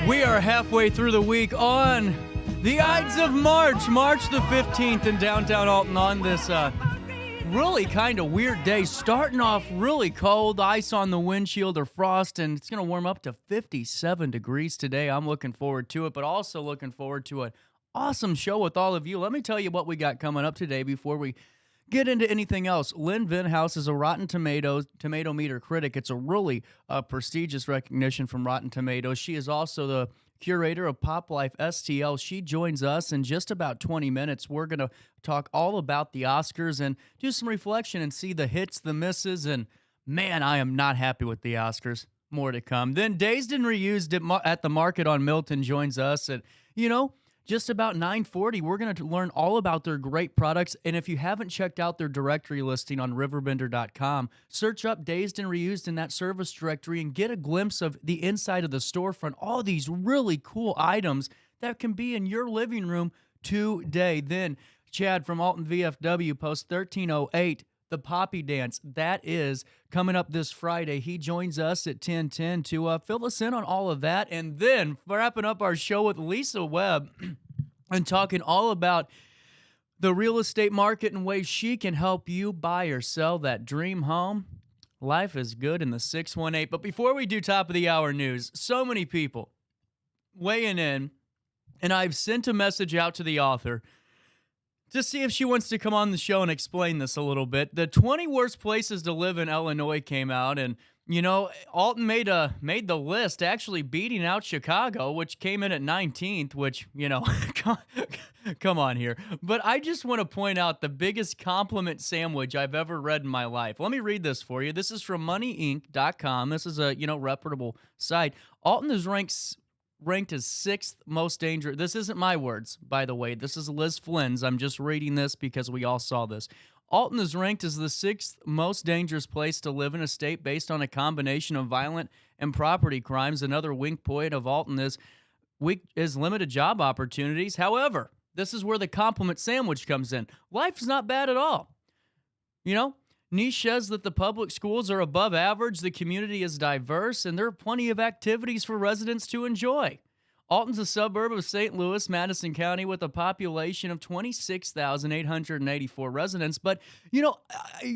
We are halfway through the week on the Ides of March, March the 15th in downtown Alton on this really kind of weird day. Starting off really cold, ice on the windshield or frost, and it's going to warm up to 57 degrees today. I'm looking forward to it, but also looking forward to an awesome show with all of you. Let me tell you what we got coming up today before we get into anything else. Lynn Venhaus is a Rotten Tomatoes tomato meter critic. It's a really prestigious recognition from Rotten Tomatoes. She is also the curator of Pop Life STL. She joins us in just about 20 minutes. We're going to talk all about the Oscars and do some reflection and see the hits, the misses, and man, I am not happy with the Oscars. More to come. Then Dazed and Reused at the Market on Milton joins us, and just about 9:40, we're going to learn all about their great products. And if you haven't checked out their directory listing on RiverBender.com, search up Dazed and Reused in that service directory and get a glimpse of the inside of the storefront. All these really cool items that can be in your living room today. Then Chad from Alton VFW Post 1308, the Poppy Dance. That is coming up this Friday. He joins us at 10:10 to fill us in on all of that. And then wrapping up our show with Lisa Webb and talking all about the real estate market and ways she can help you buy or sell that dream home. Life is good in the 618. But before we do top of the hour news, so many people weighing in, and I've sent a message out to the author to see if she wants to come on the show and explain this a little bit. The 20 worst places to live in Illinois came out, and Alton made the list, actually beating out Chicago, which came in at 19th, which, come on here. But I just want to point out the biggest compliment sandwich I've ever read in my life. Let me read this for you. This is from moneyinc.com. This is a, reputable site. Alton is ranked as 6th most dangerous. This isn't my words, by the way. This is Liz Flynn's. I'm just reading this because we all saw this. Alton is ranked as the 6th most dangerous place to live in a state based on a combination of violent and property crimes. Another wink point of Alton is limited job opportunities. However, this is where the compliment sandwich comes in. Life's not bad at all. Niche says that the public schools are above average, the community is diverse, and there are plenty of activities for residents to enjoy. Alton's a suburb of St. Louis, Madison County, with a population of 26,884 residents. But,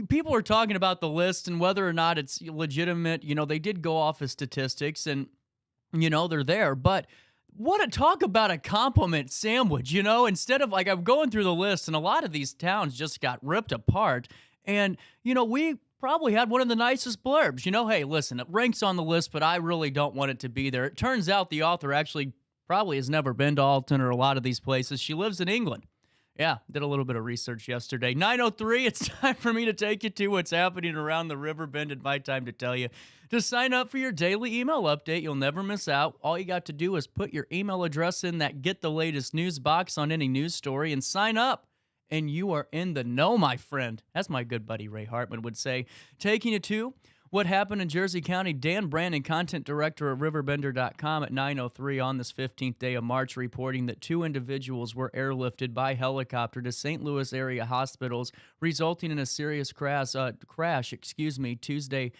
people are talking about the list and whether or not it's legitimate. They did go off of statistics and, they're there. But what a talk about a compliment sandwich, instead of I'm going through the list and a lot of these towns just got ripped apart. And, we probably had one of the nicest blurbs. Hey, listen, it ranks on the list, but I really don't want it to be there. It turns out the author actually probably has never been to Alton or a lot of these places. She lives in England. Yeah, did a little bit of research yesterday. 9:03, it's time for me to take you to what's happening around the River Bend. And my time to tell you to sign up for your daily email update. You'll never miss out. All you got to do is put your email address in that Get the Latest News box on any news story and sign up. And you are in the know, my friend. As my good buddy Ray Hartman would say. Taking you to what happened in Jersey County. Dan Brandon, content director at RiverBender.com at 9:03 on this 15th day of March, reporting that 2 individuals were airlifted by helicopter to St. Louis area hospitals, resulting in a serious crash Tuesday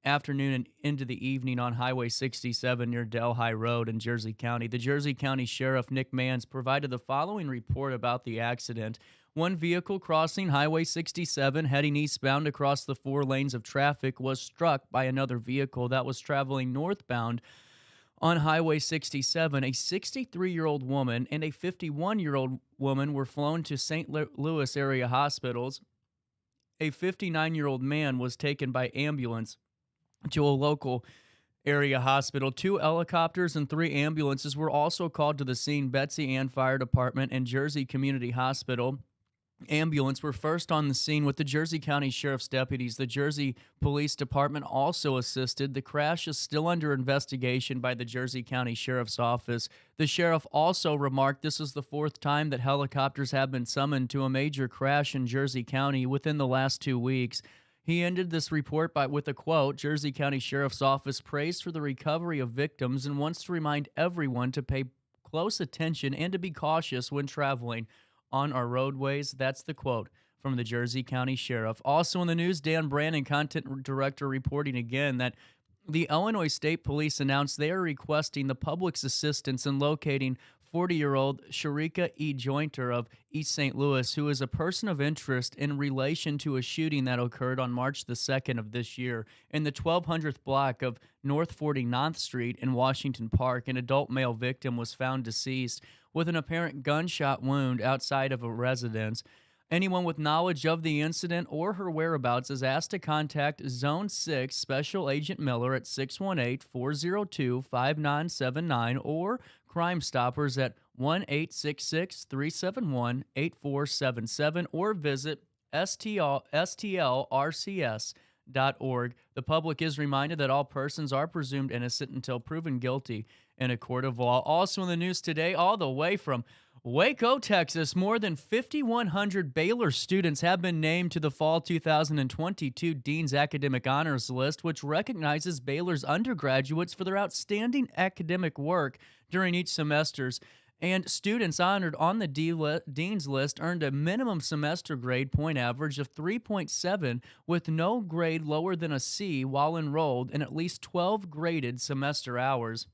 afternoon and into the evening on Highway 67 near Delhi Road in Jersey County. The Jersey County Sheriff Nick Manns provided the following report about the accident. One vehicle crossing Highway 67 heading eastbound across the 4 lanes of traffic was struck by another vehicle that was traveling northbound on Highway 67. A 63-year-old woman and a 51-year-old woman were flown to St. Louis area hospitals. A 59-year-old man was taken by ambulance to a local area hospital. 2 helicopters and 3 ambulances were also called to the scene. Betsy Ann Fire Department and Jersey Community Hospital ambulance were first on the scene with the Jersey County Sheriff's deputies. The Jersey Police Department also assisted. The crash is still under investigation by the Jersey County Sheriff's Office. The sheriff also remarked this is the 4th time that helicopters have been summoned to a major crash in Jersey County within the last 2 weeks. He ended this report with a quote. Jersey County Sheriff's Office prays for the recovery of victims and wants to remind everyone to pay close attention and to be cautious when traveling on our roadways. That's the quote from the Jersey County Sheriff. Also in the news, Dan Brandon, content director, reporting again that The Illinois State Police announced they are requesting the public's assistance in locating 40-year-old Sharika E. Jointer of East St. Louis, who is a person of interest in relation to a shooting that occurred on March the 2nd of this year in the 1200th block of North 49th Street in Washington Park. An adult male victim was found deceased with an apparent gunshot wound outside of a residence. Anyone with knowledge of the incident or her whereabouts is asked to contact Zone 6 Special Agent Miller at 618-402-5979 or Crime Stoppers at 1-866-371-8477 or visit stlrcs.org. The public is reminded that all persons are presumed innocent until proven guilty in a court of law. Also in the news today, all the way from Waco, Texas, more than 5,100 Baylor students have been named to the fall 2022 Dean's Academic Honors List, which recognizes Baylor's undergraduates for their outstanding academic work during each semesters. And students honored on the Dean's List earned a minimum semester grade point average of 3.7 with no grade lower than a C while enrolled in at least 12 graded semester hours.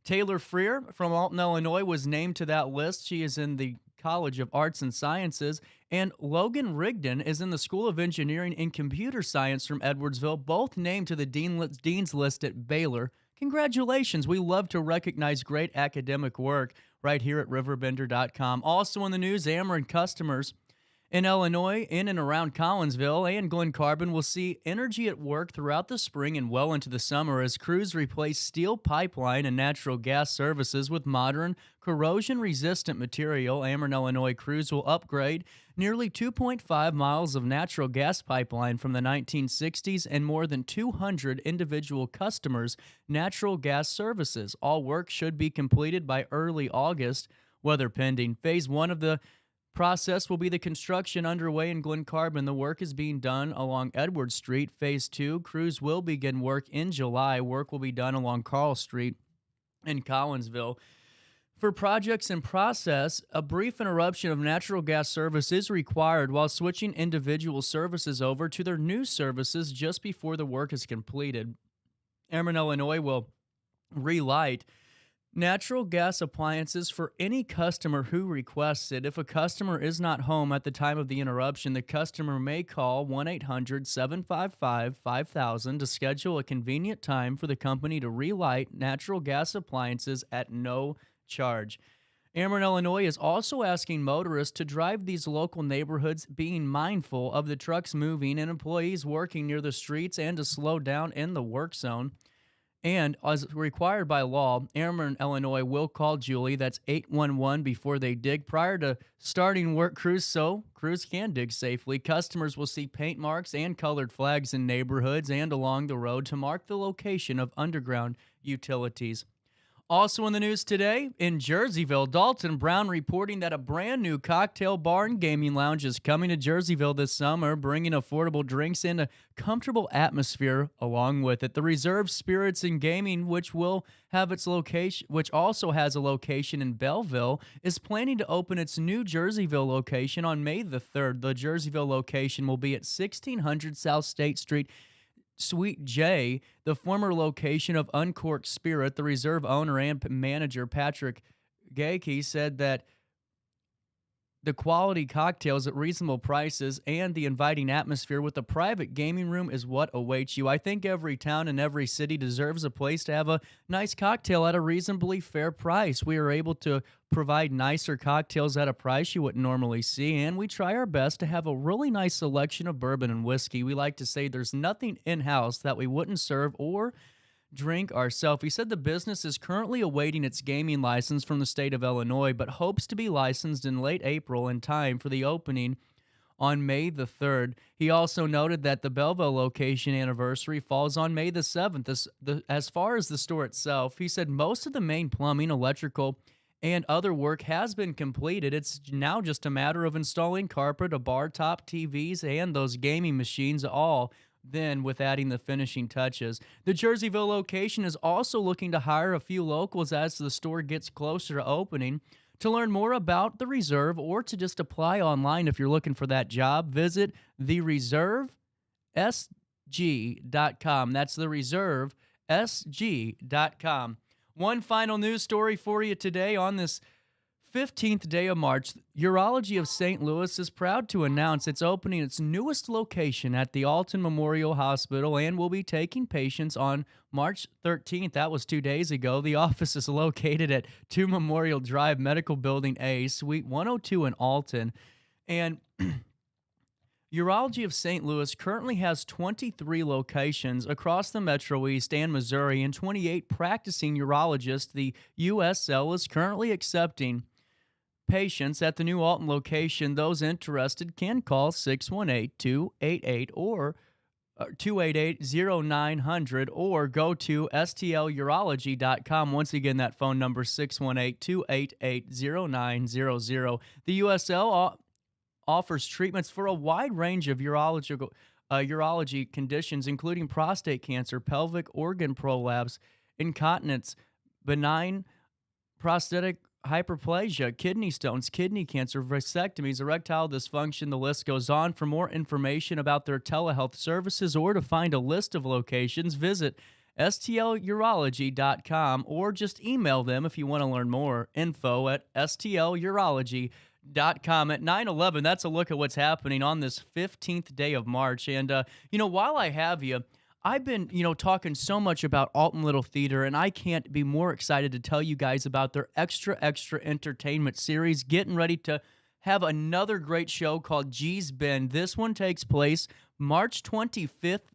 Taylor Freer from Alton, Illinois, was named to that list. She is in the College of Arts and Sciences. And Logan Rigdon is in the School of Engineering and Computer Science from Edwardsville, both named to the Dean's List at Baylor. Congratulations. We love to recognize great academic work right here at RiverBender.com. Also in the news, Ameren customers in Illinois, in and around Collinsville and Glen Carbon will see energy at work throughout the spring and well into the summer as crews replace steel pipeline and natural gas services with modern, corrosion-resistant material. Ameren, Illinois crews will upgrade nearly 2.5 miles of natural gas pipeline from the 1960s and more than 200 individual customers' natural gas services. All work should be completed by early August, weather pending. Phase 1 of the process will be the construction underway in Glen Carbon. The work is being done along Edward Street. Phase 2, crews will begin work in July. Work will be done along Carl Street in Collinsville. For projects in process, a brief interruption of natural gas service is required while switching individual services over to their new services just before the work is completed. Ameren, Illinois will relight natural gas appliances for any customer who requests it. If a customer is not home at the time of the interruption, the customer may call 1-800-755-5000 to schedule a convenient time for the company to relight natural gas appliances at no charge. Ameren, Illinois is also asking motorists to drive these local neighborhoods being mindful of the trucks moving and employees working near the streets and to slow down in the work zone. And as required by law, Ameren, Illinois will call Julie, that's 811, before they dig prior to starting work crews so crews can dig safely. Customers will see paint marks and colored flags in neighborhoods and along the road to mark the location of underground utilities. Also in the news today, in Jerseyville, Dalton Brown reporting that a brand new cocktail bar and gaming lounge is coming to Jerseyville this summer, bringing affordable drinks and a comfortable atmosphere along with it. The Reserve Spirits and Gaming, which will have its location, which also has a location in Belleville, is planning to open its new Jerseyville location on May the 3rd. The Jerseyville location will be at 1600 South State Street, Suite J, the former location of Uncorked Spirit. The Reserve owner and manager Patrick Gakey said that the quality cocktails at reasonable prices and the inviting atmosphere with a private gaming room is what awaits you. I think every town and every city deserves a place to have a nice cocktail at a reasonably fair price. We are able to provide nicer cocktails at a price you wouldn't normally see, and we try our best to have a really nice selection of bourbon and whiskey. We like to say there's nothing in-house that we wouldn't serve or drink ourselves. He said the business is currently awaiting its gaming license from the state of Illinois, but hopes to be licensed in late April in time for the opening on May the 3rd. He also noted that the Belleville location anniversary falls on May the 7th. As far as the store itself, he said most of the main plumbing, electrical, and other work has been completed. It's now just a matter of installing carpet, a bar top, TVs, and those gaming machines, all then with adding the finishing touches. The Jerseyville location is also looking to hire a few locals as the store gets closer to opening. To learn more about the Reserve or to just apply online if you're looking for that job, visit thereservesj.com. reservesg.com. That's the reservesg.com. One final news story for you today on this 15th day of March. Urology of St. Louis is proud to announce it's opening its newest location at the Alton Memorial Hospital and will be taking patients on March 13th. That was 2 days ago. The office is located at 2 Memorial Drive, Medical Building A, Suite 102 in Alton. And Urology of St. Louis currently has 23 locations across the Metro East and Missouri and 28 practicing urologists. The USL is currently accepting patients at the new Alton location. Those interested can call 618-288 or 288-0900 or go to stlurology.com. Once again, that phone number 618-288-0900. The USL offers treatments for a wide range of urology conditions, including prostate cancer, pelvic organ prolapse, incontinence, benign prostatic hyperplasia, kidney stones, kidney cancer, vasectomies, erectile dysfunction. The list goes on. For more information about their telehealth services or to find a list of locations, visit stlurology.com or just email them if you want to learn more. info@stlurology.com. At 9/11, that's a look at what's happening on this 15th day of March. And, while I have you, I've been, talking so much about Alton Little Theater, and I can't be more excited to tell you guys about their extra entertainment series. Getting ready to have another great show called G's Bend. This one takes place March 24th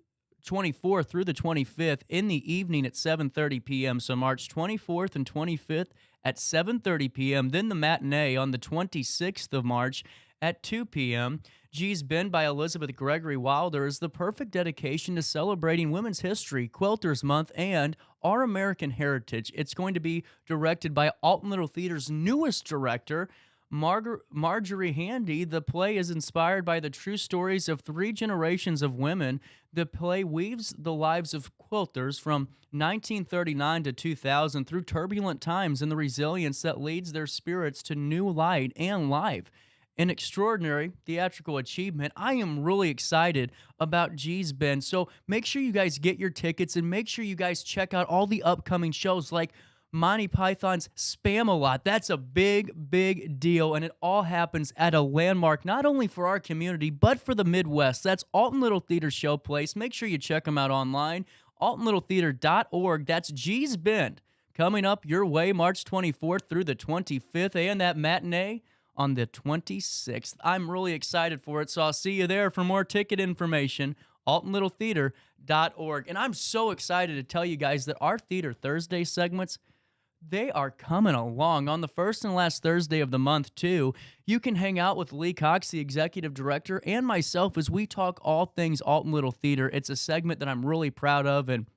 through the 25th in the evening at 7:30 p.m. So March 24th and 25th at 7:30 p.m. Then the matinee on the 26th of March at 2 p.m. G's Bend by Elizabeth Gregory Wilder is the perfect dedication to celebrating Women's History, Quilters Month, and our American heritage. It's going to be directed by Alton Little Theater's newest director, Marjorie Handy. The play is inspired by the true stories of 3 generations of women. The play weaves the lives of quilters from 1939 to 2000 through turbulent times and the resilience that leads their spirits to new light and life. An extraordinary theatrical achievement. I am really excited about G's Bend. So make sure you guys get your tickets and make sure you guys check out all the upcoming shows like Monty Python's Spam-A-Lot. That's a big deal, and it all happens at a landmark not only for our community, but for the Midwest. That's Alton Little Theater Showplace. Make sure you check them out online, altonlittletheater.org. That's G's Bend coming up your way March 24th through the 25th, and that matinee on the 26th. I'm really excited for it, so I'll see you there for more ticket information, altonlittletheater.org. And I'm so excited to tell you guys that our Theater Thursday segments, they are coming along. On the first and last Thursday of the month, too, you can hang out with Lee Cox, the executive director, and myself as we talk all things Alton Little Theater. It's a segment that I'm really proud of, and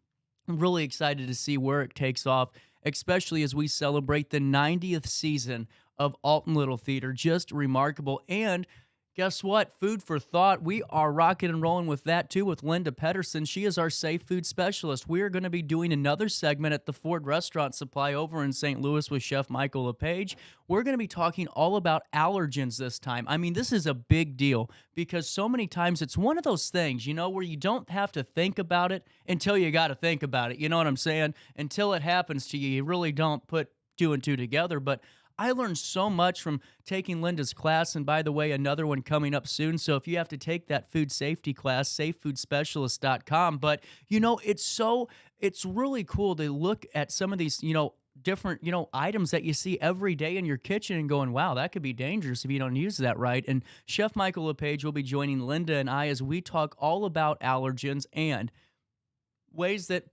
I'm really excited to see where it takes off, especially as we celebrate the 90th season of Alton Little Theater. Just remarkable. And guess what? Food for thought. We are rocking and rolling with that, too, with Linda Pedersen. She is our safe food specialist. We are going to be doing another segment at the Ford Restaurant Supply over in St. Louis with Chef Michael LePage. We're going to be talking all about allergens this time. I mean, this is a big deal because so many times it's one of those things, where you don't have to think about it until you got to think about it. You know what I'm saying? Until it happens to you, you really don't put 2 and 2 together. But I learned so much from taking Linda's class, and by the way, another one coming up soon. So if you have to take that food safety class, safefoodspecialist.com. But, it's really cool to look at some of these, different, items that you see every day in your kitchen and going, wow, that could be dangerous if you don't use that right. And Chef Michael LePage will be joining Linda and I as we talk all about allergens and ways that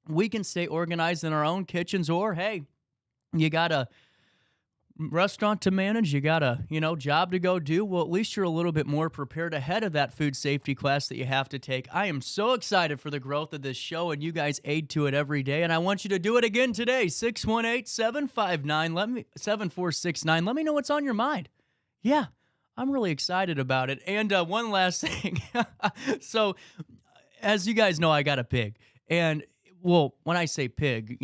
we can stay organized in our own kitchens. Or, hey, you got a restaurant to manage, you got a, job to go do. Well, at least you're a little bit more prepared ahead of that food safety class that you have to take. I am so excited for the growth of this show, and you guys aid to it every day, and I want you to do it again today. 618-759-7469. Let me know what's on your mind. Yeah, I'm really excited about it. And one last thing. So, as you guys know, I got a pig. And, well, when I say pig,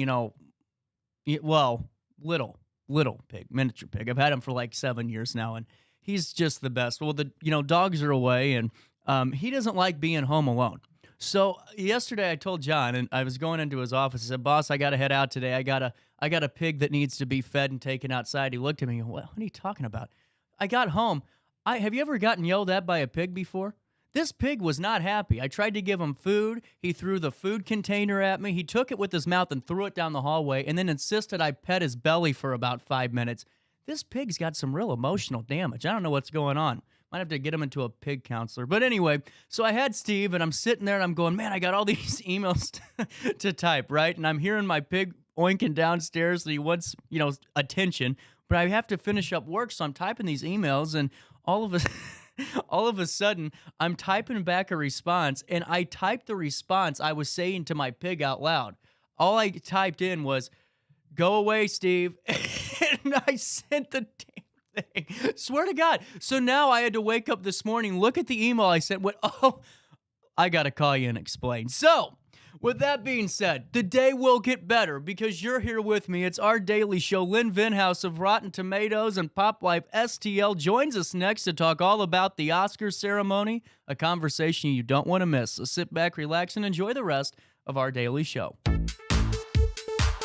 little pig, miniature pig. I've had him for like 7 years now, and he's just the best. Well, the dogs are away, and he doesn't like being home alone. So yesterday I told John, and I was going into his office. I said, "Boss, I got to head out today. I got a pig that needs to be fed and taken outside." He looked at me and goes, "What are you talking about?" I got home. Have you ever gotten yelled at by a pig before? This pig was not happy. I tried to give him food. He threw the food container at me. He took it with his mouth and threw it down the hallway, and then insisted I pet his belly for about 5 minutes. This pig's got some real emotional damage. I don't know what's going on. Might have to get him into a pig counselor. But anyway, so I had Steve, and I'm sitting there, and I'm going, man, I got all these emails to type, right? And I'm hearing my pig oinking downstairs that he wants, attention. But I have to finish up work, so I'm typing these emails, and all of a sudden, I'm typing back a response, and I typed the response I was saying to my pig out loud. All I typed in was, "Go away, Steve." And I sent the damn thing. Swear to God. So now I had to wake up this morning, look at the email I sent, I got to call you and explain. So, with that being said, the day will get better because you're here with me. It's our daily show. Lynn Venhaus of Rotten Tomatoes and Pop Life STL joins us next to talk all about the Oscars ceremony, a conversation you don't want to miss. So sit back, relax, and enjoy the rest of our daily show.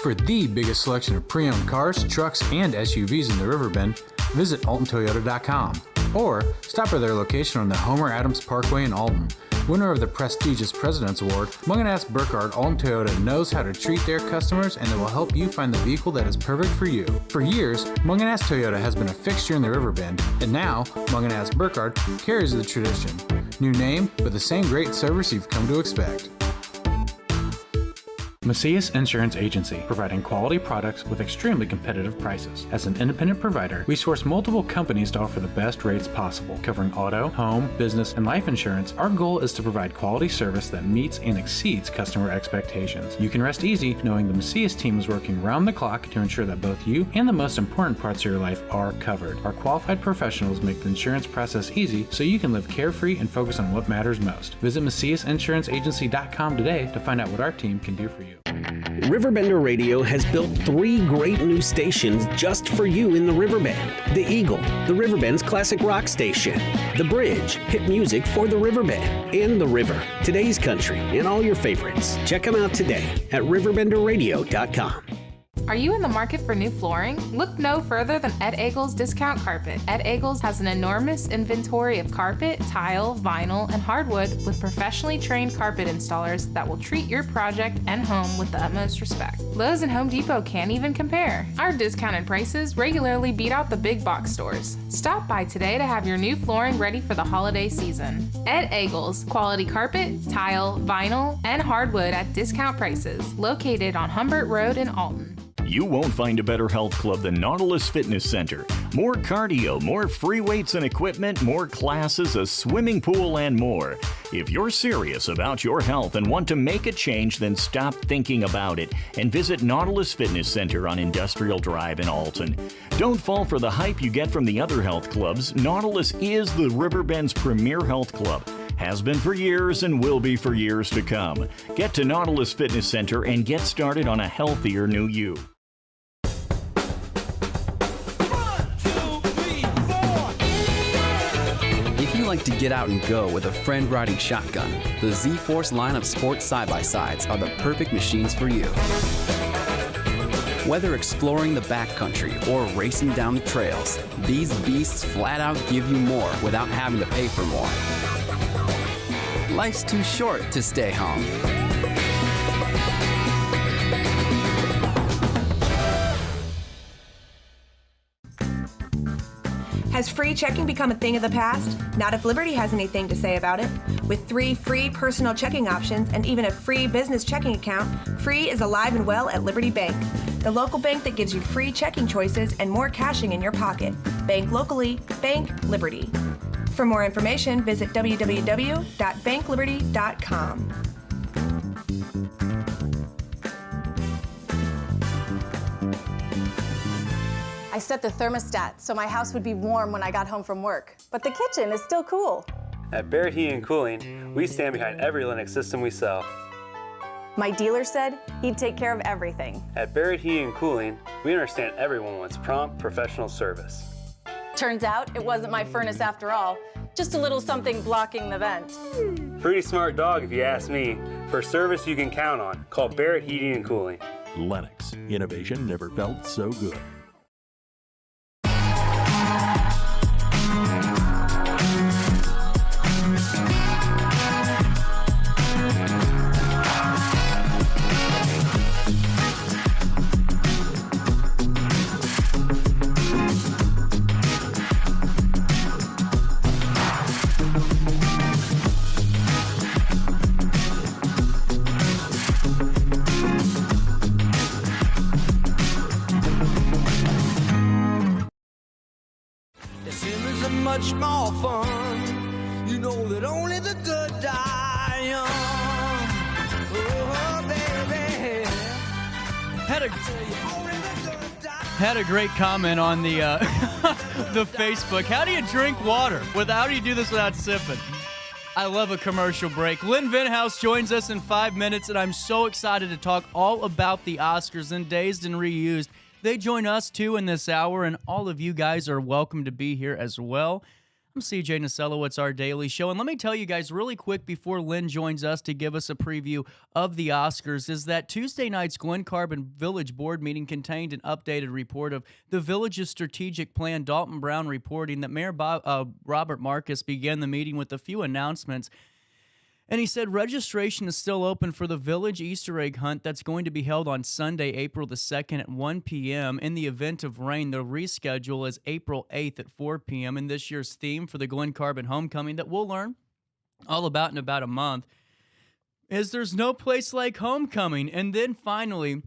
For the biggest selection of pre-owned cars, trucks, and SUVs in the Riverbend, visit AltonToyota.com or stop by their location on the Homer Adams Parkway in Alton. Winner of the prestigious President's Award, Mungan Burkhardt Alton Toyota knows how to treat their customers, and they will help you find the vehicle that is perfect for you. For years, Mungan Toyota has been a fixture in the Riverbend, and now Mungan Burkhardt carries the tradition. New name, but the same great service you've come to expect. Macias Insurance Agency, providing quality products with extremely competitive prices. As an independent provider, we source multiple companies to offer the best rates possible, covering auto, home, business, and life insurance. Our goal is to provide quality service that meets and exceeds customer expectations. You can rest easy knowing the Macias team is working round the clock to ensure that both you and the most important parts of your life are covered. Our qualified professionals make the insurance process easy so you can live carefree and focus on what matters most. Visit MaciasInsuranceAgency.com today to find out what our team can do for you. RiverBender Radio has built 3 great new stations just for you in the Riverbend. The Eagle, the Riverbend's classic rock station. The Bridge, hit music for the Riverbend. And The River, today's country, and all your favorites. Check them out today at RiverBenderRadio.com. Are you in the market for new flooring? Look no further than Ed Eagles Discount Carpet. Ed Eagles has an enormous inventory of carpet, tile, vinyl, and hardwood with professionally trained carpet installers that will treat your project and home with the utmost respect. Lowe's and Home Depot can't even compare. Our discounted prices regularly beat out the big box stores. Stop by today to have your new flooring ready for the holiday season. Ed Eagles, quality carpet, tile, vinyl, and hardwood at discount prices. Located on Humbert Road in Alton. You won't find a better health club than Nautilus Fitness Center. More cardio, more free weights and equipment, more classes, a swimming pool, and more. If you're serious about your health and want to make a change, then stop thinking about it and visit Nautilus Fitness Center on Industrial Drive in Alton. Don't fall for the hype you get from the other health clubs. Nautilus is the Riverbend's premier health club. Has been for years and will be for years to come. Get to Nautilus Fitness Center and get started on a healthier new you. If you like to get out and go with a friend riding shotgun, the Z-Force line of sports side-by-sides are the perfect machines for you. Whether exploring the backcountry or racing down the trails, these beasts flat out give you more without having to pay for more. Life's too short to stay home. Has free checking become a thing of the past? Not if Liberty has anything to say about it. With 3 free personal checking options and even a free business checking account, Free is alive and well at Liberty Bank, the local bank that gives you free checking choices and more cashing in your pocket. Bank locally, bank Liberty. For more information, visit www.bankliberty.com. I set the thermostat so my house would be warm when I got home from work, but the kitchen is still cool. At Barrett Heating and Cooling, we stand behind every Linux system we sell. My dealer said he'd take care of everything. At Barrett Heating and Cooling, we understand everyone wants prompt, professional service. Turns out it wasn't my furnace after all. Just a little something blocking the vent. Pretty smart dog if you ask me. For service you can count on, call Barrett Heating and Cooling. Lennox. Innovation never felt so good. Much more fun. You know that only the good die young. Oh, baby. Had a great comment on the the Facebook. How do you drink water? How do you do this without sipping? I love a commercial break. Lynn Venhaus joins us in 5 minutes, and I'm so excited to talk all about the Oscars and Dazed and Reused. They join us, too, in this hour, and all of you guys are welcome to be here as well. I'm CJ Nasello. It's our daily show. And let me tell you guys really quick before Lynn joins us to give us a preview of the Oscars is that Tuesday night's Glen Carbon Village Board meeting contained an updated report of the Village's strategic plan. Dalton Brown reporting that Mayor Robert Marcus began the meeting with a few announcements. And he said registration is still open for the Village Easter egg hunt that's going to be held on Sunday, April the 2nd at 1 p.m. In the event of rain, the reschedule is April 8th at 4 p.m. And this year's theme for the Glen Carbon Homecoming that we'll learn all about in about a month is There's No Place Like Homecoming. And then finally,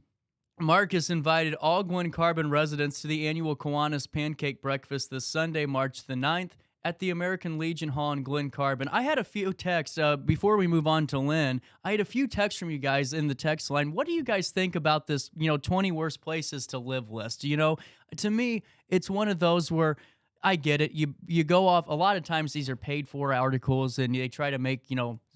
Marcus invited all Glen Carbon residents to the annual Kiwanis Pancake Breakfast this Sunday, March the 9th. At the American Legion Hall in Glen Carbon. I had a few texts before we move on to Lynn. I had a few texts from you guys in the text line. What do you guys think about this, 20 worst places to live list? To me, it's one of those where I get it. You go off. A lot of times these are paid for articles and they try to make,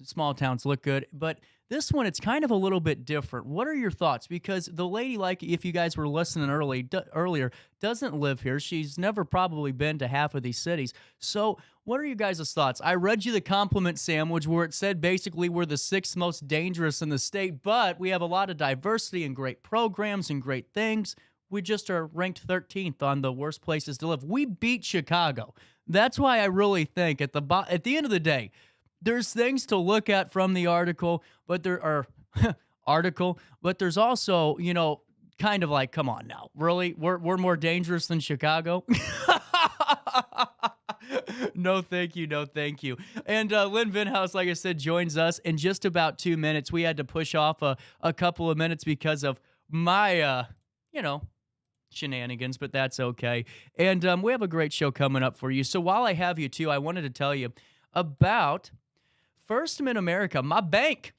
small towns look good. But this one, it's kind of a little bit different. What are your thoughts? Because the lady, like if you guys were listening earlier, doesn't live here. She's never probably been to half of these cities. So what are you guys' thoughts? I read you the compliment sandwich where it said basically we're the 6th most dangerous in the state, but we have a lot of diversity and great programs and great things. We just are ranked 13th on the worst places to live. We beat Chicago. That's why I really think at the end of the day, there's things to look at from the article, but there are but there's also, kind of like, come on now, really? We're more dangerous than Chicago? No, thank you. No, thank you. And Lynn Venhaus, like I said, joins us in just about 2 minutes. We had to push off a couple of minutes because of my, shenanigans, but that's okay. And we have a great show coming up for you. So while I have you, too, I wanted to tell you about First Mid-America, my bank.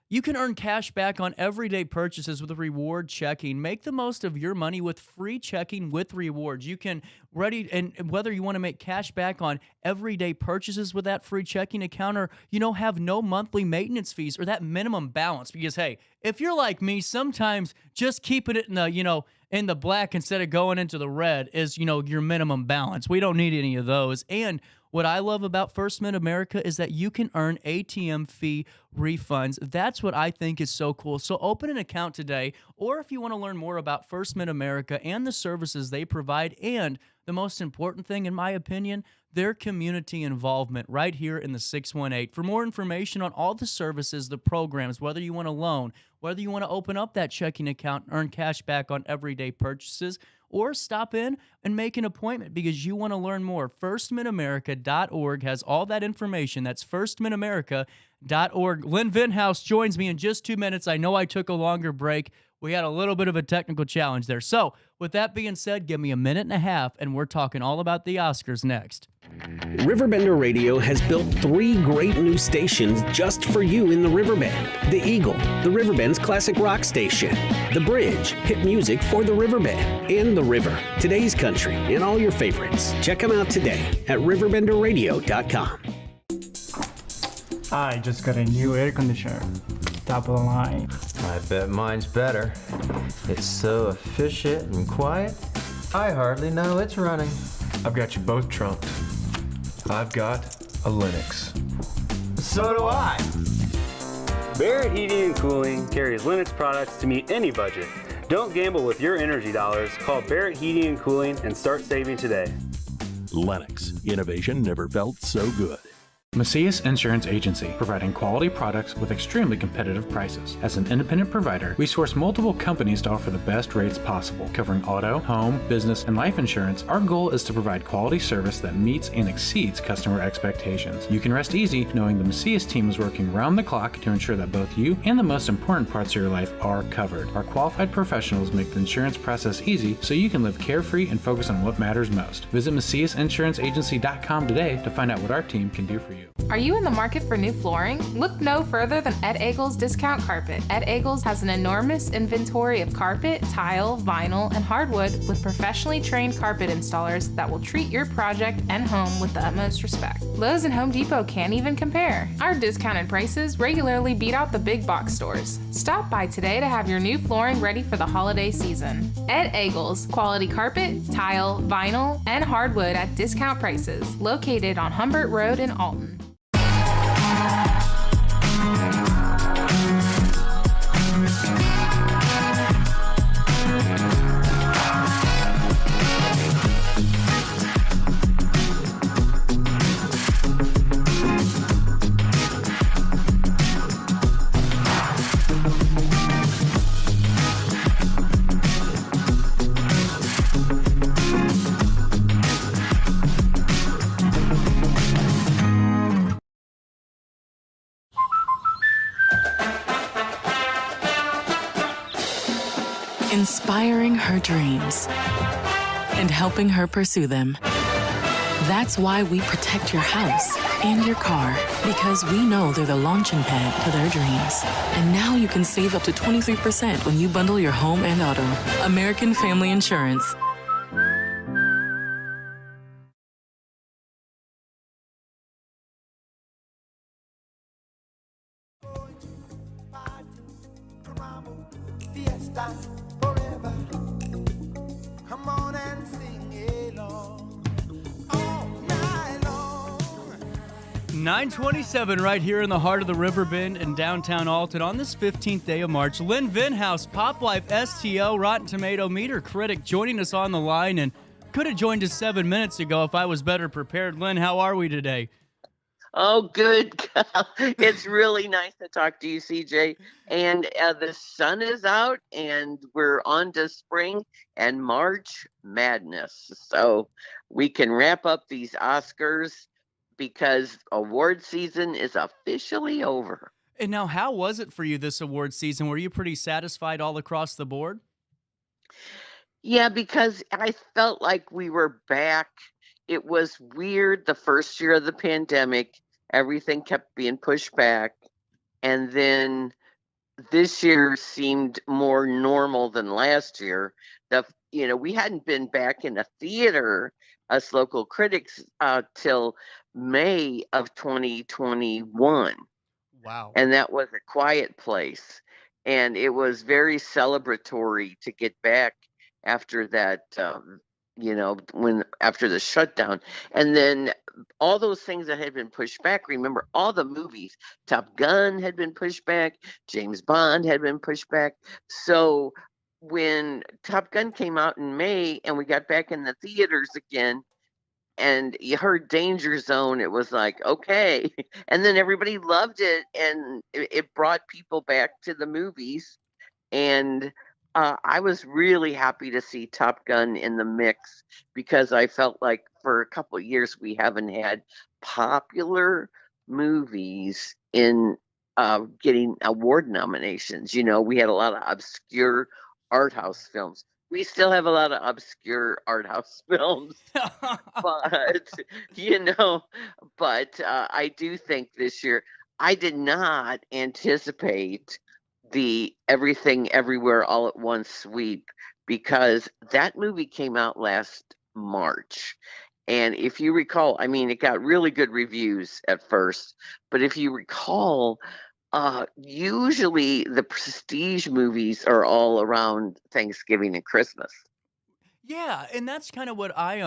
You can earn cash back on everyday purchases with reward checking. Make the most of your money with free checking with rewards. You can whether you want to make cash back on everyday purchases with that free checking account or, have no monthly maintenance fees or that minimum balance. Because, hey, if you're like me, sometimes just keeping it in the, in the black instead of going into the red is, your minimum balance. We don't need any of those. And what I love about First Mid-America is that you can earn ATM fee refunds. That's what I think is so cool. So open an account today, or if you want to learn more about First Mid-America and the services they provide, and the most important thing, in my opinion, their community involvement right here in the 618. For more information on all the services, the programs, whether you want a loan, whether you want to open up that checking account and earn cash back on everyday purchases, or stop in and make an appointment because you want to learn more. FirstMidAmerica.org has all that information. That's FirstMidAmerica.org. Lynn Venhaus joins me in just 2 minutes. I know I took a longer break. We had a little bit of a technical challenge there. So, with that being said, give me a minute and a half, and we're talking all about the Oscars next. RiverBender Radio has built 3 great new stations just for you in the Riverbend. The Eagle, the Riverbend's classic rock station. The Bridge, hit music for the Riverbend. And The River, today's country, and all your favorites. Check them out today at RiverBender.com. I just got a new air conditioner. Top of the line. I bet mine's better. It's so efficient and quiet, I hardly know it's running. I've got you both trumped. I've got a Lennox. So do I. Barrett Heating and Cooling carries Lennox products to meet any budget. Don't gamble with your energy dollars. Call Barrett Heating and Cooling and start saving today. Lennox. Innovation never felt so good. Macias Insurance Agency, providing quality products with extremely competitive prices. As an independent provider, we source multiple companies to offer the best rates possible, covering auto, home, business, and life insurance. Our goal is to provide quality service that meets and exceeds customer expectations. You can rest easy knowing the Macias team is working round the clock to ensure that both you and the most important parts of your life are covered. Our qualified professionals make the insurance process easy so you can live carefree and focus on what matters most. Visit MaciasInsuranceAgency.com today to find out what our team can do for you. Are you in the market for new flooring? Look no further than Ed Eagles Discount Carpet. Ed Eagles has an enormous inventory of carpet, tile, vinyl, and hardwood with professionally trained carpet installers that will treat your project and home with the utmost respect. Lowe's and Home Depot can't even compare. Our discounted prices regularly beat out the big box stores. Stop by today to have your new flooring ready for the holiday season. Ed Eagles, quality carpet, tile, vinyl, and hardwood at discount prices, located on Humbert Road in Alton. Inspiring her dreams and helping her pursue them. That's why we protect your house and your car, because we know they're the launching pad to their dreams. And now you can save up to 23% when you bundle your home and auto. American Family Insurance. Forever. Come on and sing along all night long. 927 right here in the heart of the Riverbend in downtown Alton on this 15th day of March. Lynn Venhaus, Pop Life STO, Rotten Tomato Meter Critic, joining us on the line, and could have joined us 7 minutes ago if I was better prepared. Lynn, how are we today? Oh, good. It's really nice to talk to you, CJ. And the sun is out, and we're on to spring and March Madness. So we can wrap up these Oscars because award season is officially over. And now, how was it for you this award season? Were you pretty satisfied all across the board? Yeah, because I felt like we were back. It was weird the first year of the pandemic. Everything kept being pushed back. And then this year seemed more normal than last year. We hadn't been back in a theater, us local critics, till May of 2021. Wow. And that was A Quiet Place. And it was very celebratory to get back after that, after the shutdown. And then all those things that had been pushed back, remember all the movies, Top Gun had been pushed back, James Bond had been pushed back. So when Top Gun came out in May and we got back in the theaters again and you heard Danger Zone, it was like, okay. And then everybody loved it, and it brought people back to the movies. And I was really happy to see Top Gun in the mix, because I felt like for a couple of years we haven't had popular movies in getting award nominations. We had a lot of obscure art house films. We still have a lot of obscure art house films, but I do think this year I did not anticipate the Everything Everywhere All at Once sweep, because that movie came out last March. And if you recall, it got really good reviews at first, but if you recall, usually the prestige movies are all around Thanksgiving and Christmas. Yeah, and that's kind of what I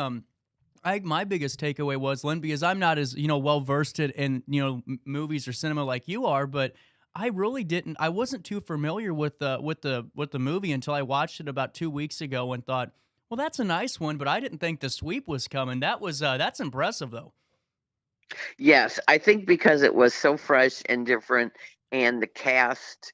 My biggest takeaway was, Lynn, because I'm not as well versed in movies or cinema like you are, but I really didn't. I wasn't too familiar with the movie until I watched it about 2 weeks ago and thought, well, that's a nice one, but I didn't think the sweep was coming. That's impressive though. Yes, I think because it was so fresh and different, and the cast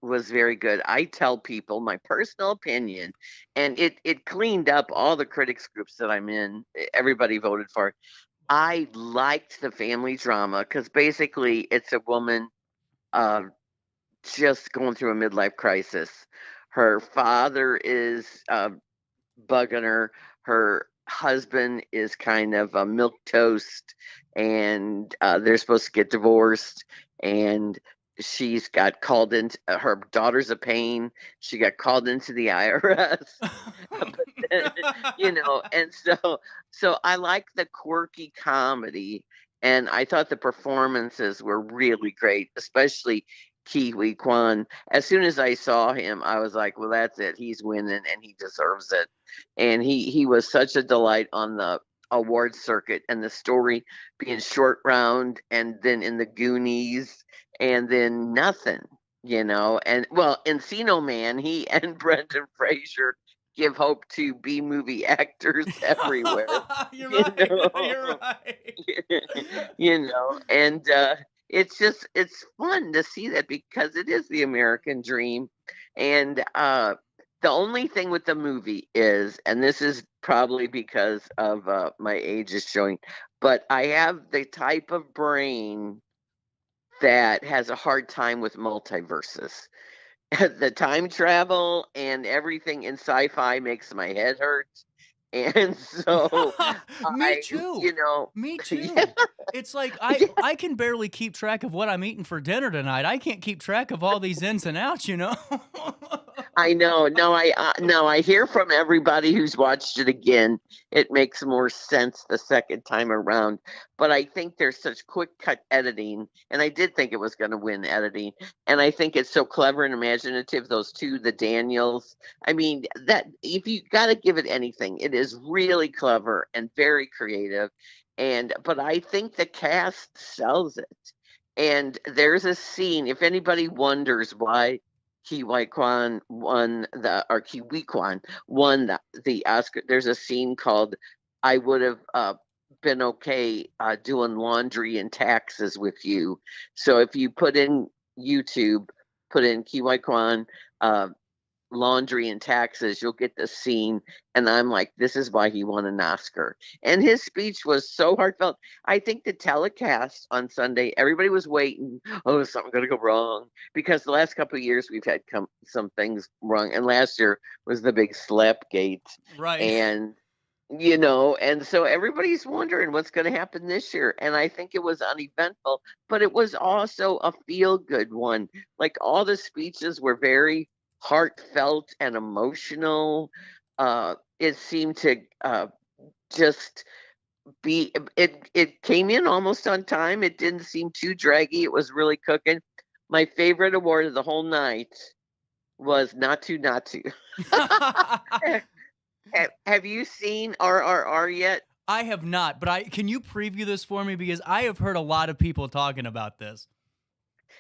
was very good. I tell people my personal opinion, and it cleaned up all the critics groups that I'm in. Everybody voted for it. I liked the family drama because basically it's a woman uh, just going through a midlife crisis. Her father is bugging her. Her husband is kind of a milk toast, and they're supposed to get divorced. And she's got called into her daughter's a pain. She got called into the IRS, but then, and so I like the quirky comedy, and I thought the performances were really great, especially Kiwi Kwan. As soon as I saw him, I was like, well, that's it. He's winning and he deserves it. And he was such a delight on the award circuit, and the story being Short Round and then in the Goonies and then nothing, and well, Encino Man, he and Brendan Fraser give hope to B movie actors everywhere. You're right. You're right. And it's fun to see that because it is the American dream. And the only thing with the movie is, and this is probably because of my age is showing, but I have the type of brain that has a hard time with multiverses. The time travel and everything in sci-fi makes my head hurt. And so Me too. Me too. Yeah. It's like I can barely keep track of what I'm eating for dinner tonight. I can't keep track of all these ins and outs, I know. No, I hear from everybody who's watched it again. It makes more sense the second time around. But I think there's such quick cut editing, and I did think it was going to win editing. And I think it's so clever and imaginative. Those two, the Daniels. I mean, that if you got to give it anything, it is really clever and very creative. But I think the cast sells it. And there's a scene. If anybody wonders why Kiwi Kwan won the Oscar. There's a scene called "I Would Have Been Okay Doing Laundry and Taxes with You." So if you put in YouTube, put in Kiwi Kwan laundry and taxes, you'll get the scene. And I'm like, this is why he won an Oscar. And his speech was so heartfelt. I think the telecast on Sunday, everybody was waiting. Oh, is something going to go wrong? Because the last couple of years we've had some things wrong. And last year was the big Slapgate. Right. And and so everybody's wondering what's going to happen this year. And I think it was uneventful, but it was also a feel-good one. Like all the speeches were very heartfelt and emotional. It seemed to just be, it came in almost on time. It didn't seem too draggy. It was really cooking. My favorite award of the whole night was Not To. Have you seen RRR yet? I have not, but can you preview this for me, because I have heard a lot of people talking about this.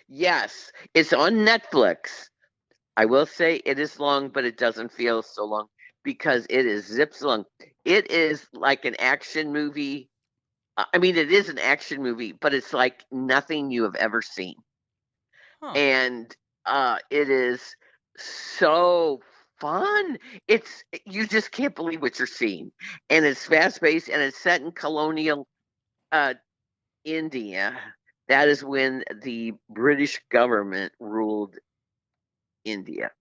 Yes, it's on Netflix. I will say it is long, but it doesn't feel so long because it is zips long. It is like an action movie. I mean, it is an action movie, but it's like nothing you have ever seen. Huh. And it is so fun. You just can't believe what you're seeing. And it's fast-paced, and it's set in colonial India. That is when the British government ruled India.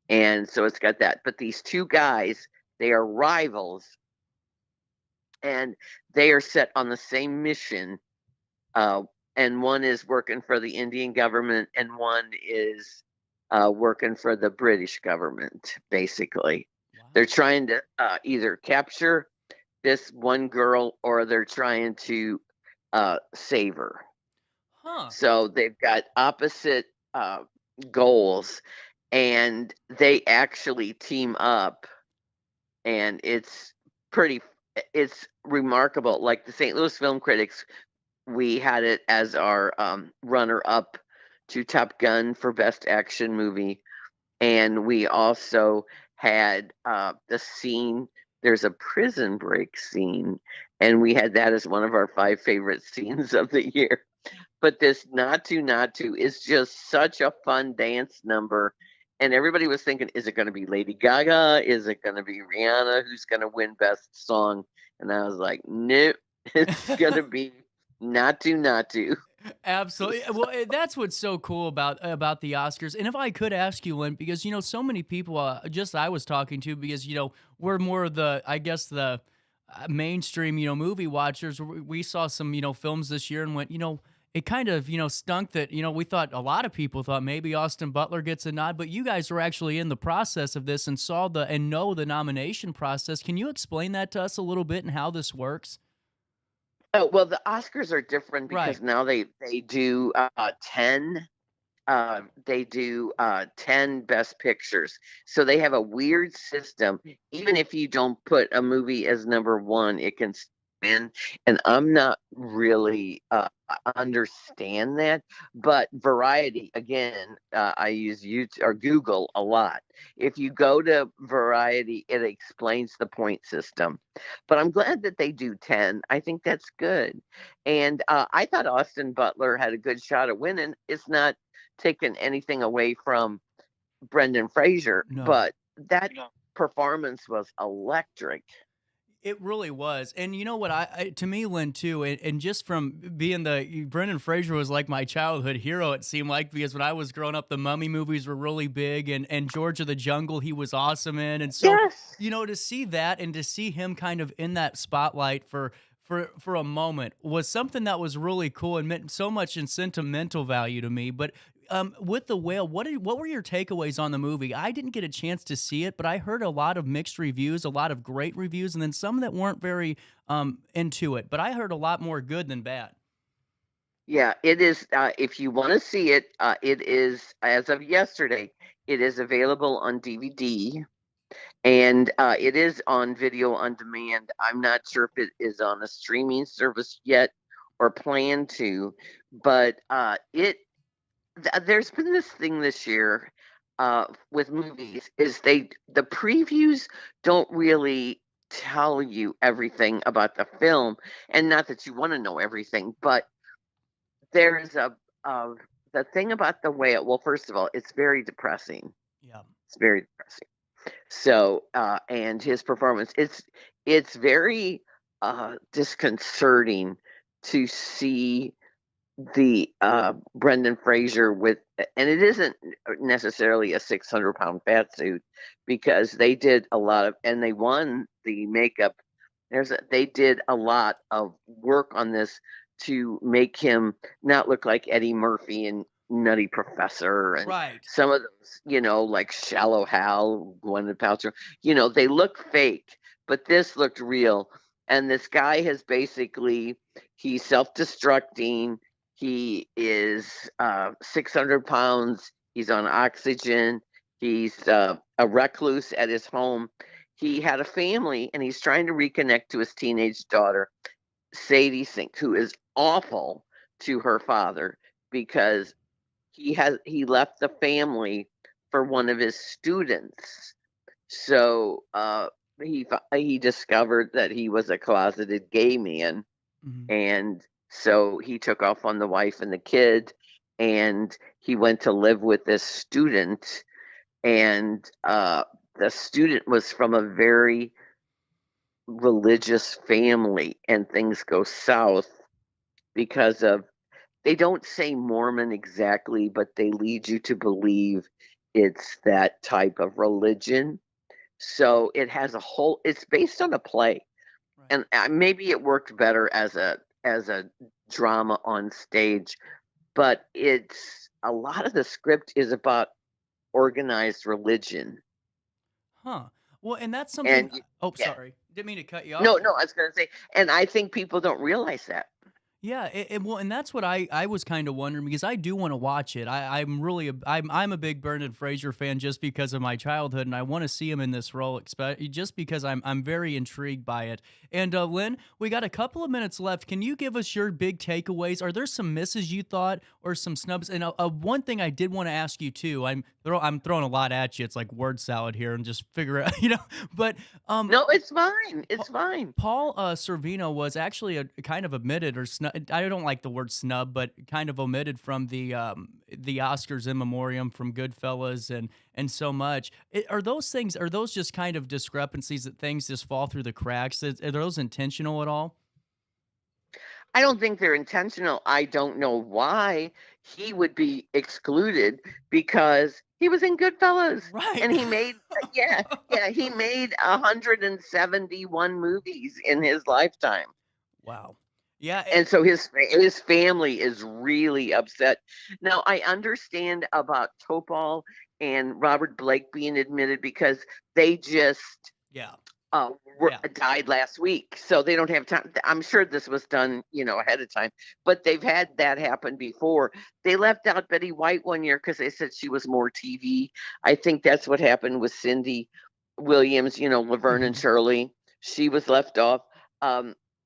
And so it's got that. But these two guys, they are rivals, and they are set on the same mission. And one is working for the Indian government, and one is working for the British government, basically. Wow. They're trying to either capture this one girl, or they're trying to save her. Huh. So they've got opposite goals, and they actually team up, and it's pretty it's remarkable. Like the St. Louis Film Critics, we had it as our runner up to Top Gun for Best Action Movie. And we also had the scene, there's a prison break scene, and we had that as one of our 5 favorite scenes of the year. But this Not To is just such a fun dance number. And everybody was thinking, is it going to be Lady Gaga? Is it going to be Rihanna? Who's going to win Best Song? And I was like, nope, it's going to be Not To. Absolutely. Well, that's what's so cool about the Oscars. And if I could ask you, Lynn, because so many people, just I was talking to, because we're more of the, I guess, the mainstream movie watchers. We saw some films this year and went, it kind of stunk that we thought, a lot of people thought maybe Austin Butler gets a nod, but you guys were actually in the process of this and saw and know the nomination process. Can you explain that to us a little bit and how this works? Oh, well, the Oscars are different because Right. now they do 10. They do 10 Best Pictures, so they have a weird system. Even if you don't put a movie as number 1, it can win. And I'm not really understand that, but Variety, again, I use YouTube or Google a lot. If you go to Variety, it explains the point system. But I'm glad that they do 10. I think that's good. And I thought Austin Butler had a good shot at winning. It's not taking anything away from Brendan Fraser, No. but that performance was electric. It really was. And you know what, to me, Lynn, too, and just from being Brendan Fraser was like my childhood hero, it seemed like, because when I was growing up, the Mummy movies were really big, and George of the Jungle, he was awesome in. And so, Yes. to see that and to see him kind of in that spotlight for a moment was something that was really cool and meant so much in sentimental value to me. But with The Whale, what were your takeaways on the movie? I didn't get a chance to see it, but I heard a lot of mixed reviews, a lot of great reviews, and then some that weren't very into it. But I heard a lot more good than bad. Yeah, it is. If you want to see it, it is, as of yesterday, it is available on DVD, and it is on video on demand. I'm not sure if it is on a streaming service yet or plan to, but there's been this thing this year with movies, is the previews don't really tell you everything about the film, and not that you want to know everything, but there's the thing about The Whale. Well, first of all, it's very depressing. Yeah. It's very depressing. So, and his performance, it's very disconcerting to see the Brendan Fraser with, and it isn't necessarily a 600-pound fat suit, because they did a lot of, and they won the makeup. They did a lot of work on this to make him not look like Eddie Murphy and Nutty Professor and Right. some of those, like Shallow Hal, Gwyneth Paltrow. They look fake, but this looked real. And this guy has he's self-destructing. He is 600 pounds. He's on oxygen. He's a recluse at his home. He had a family, and he's trying to reconnect to his teenage daughter, Sadie Sink, who is awful to her father, because he left the family for one of his students. So he discovered that he was a closeted gay man, and so he took off on the wife and the kid, and he went to live with this student, and the student was from a very religious family, and things go south because of, they don't say Mormon exactly, but they lead you to believe it's that type of religion. So it has it's based on a play. Right. And maybe it worked better as a drama on stage, but a lot of the script is about organized religion. Huh. Well, and that's something. Yeah. Sorry. Didn't mean to cut you off. No, I was going to say, and I think people don't realize that. Yeah, well, and that's what I was kind of wondering because I do want to watch it. I'm a big Brendan Fraser fan just because of my childhood, and I want to see him in this role, just because I'm very intrigued by it. And Lynn, we got a couple of minutes left. Can you give us your big takeaways? Are there some misses you thought, or some snubs? And one thing I did want to ask you too. I'm throwing a lot at you. It's like word salad here, and just figure it out, But No, it's fine. It's fine. Paul Sorvino was actually a kind of omitted or I don't like the word snub, but kind of omitted from the Oscars in memoriam from Goodfellas and so much. Are those things? Are those just kind of discrepancies that things just fall through the cracks? Are those intentional at all? I don't think they're intentional. I don't know why he would be excluded because he was in Goodfellas. Right. And he made, he made 171 movies in his lifetime. Wow. Yeah. And so his family is really upset. Now, I understand about Topol and Robert Blake being admitted because they just died last week, so they don't have time. I'm sure this was done, ahead of time, but they've had that happen before. They left out Betty White one year because they said she was more TV. I think that's what happened with Cindy Williams, Laverne and Shirley. She was left off.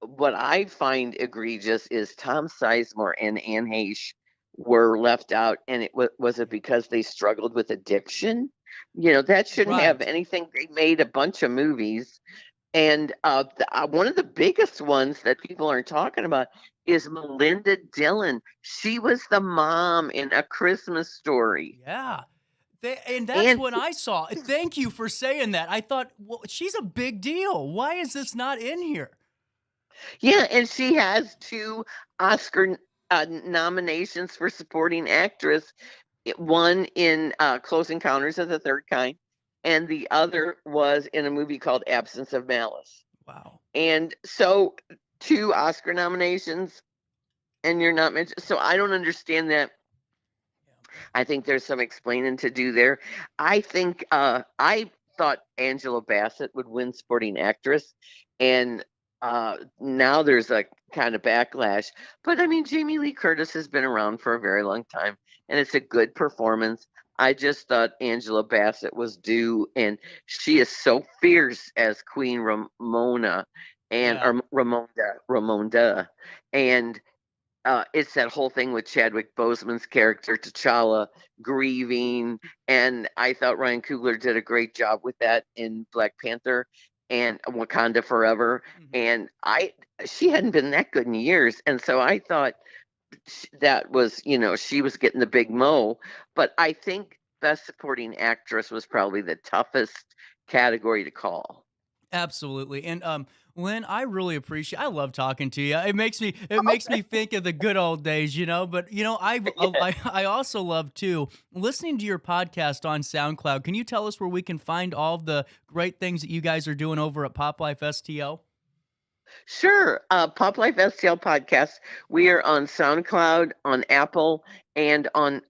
What I find egregious is Tom Sizemore and Anne Heche were left out, and was it because they struggled with addiction? That shouldn't have anything. They made a bunch of movies, and one of the biggest ones that people aren't talking about is Melinda Dillon. She was the mom in A Christmas Story. Yeah. And that's what I saw. Thank you for saying that. I thought, well, she's a big deal. Why is this not in here? Yeah, and she has 2 Oscar nominations for supporting actress. One in Close Encounters of the Third Kind, and the other was in a movie called Absence of Malice. Wow. And so 2 Oscar nominations, and you're not mentioned. So I don't understand that. I think there's some explaining to do there. I think I thought Angela Bassett would win supporting actress, and now there's a kind of backlash. But I mean, Jamie Lee Curtis has been around for a very long time, and it's a good performance. I just thought Angela Bassett was due, and she is so fierce as Queen Ramona or Ramonda, and it's that whole thing with Chadwick Boseman's character T'Challa grieving, and I thought Ryan Coogler did a great job with that in Black Panther and Wakanda Forever. And she hadn't been that good in years, and so I thought that was, she was getting the big mo. But I think Best Supporting Actress was probably the toughest category to call. Absolutely. And Lynn, I really appreciate. I love talking to you. It makes me think of the good old days, But I also love too listening to your podcast on SoundCloud. Can you tell us where we can find all of the great things that you guys are doing over at Pop Life STL? Sure. Pop Life STL podcast. We are on SoundCloud, on Apple, and on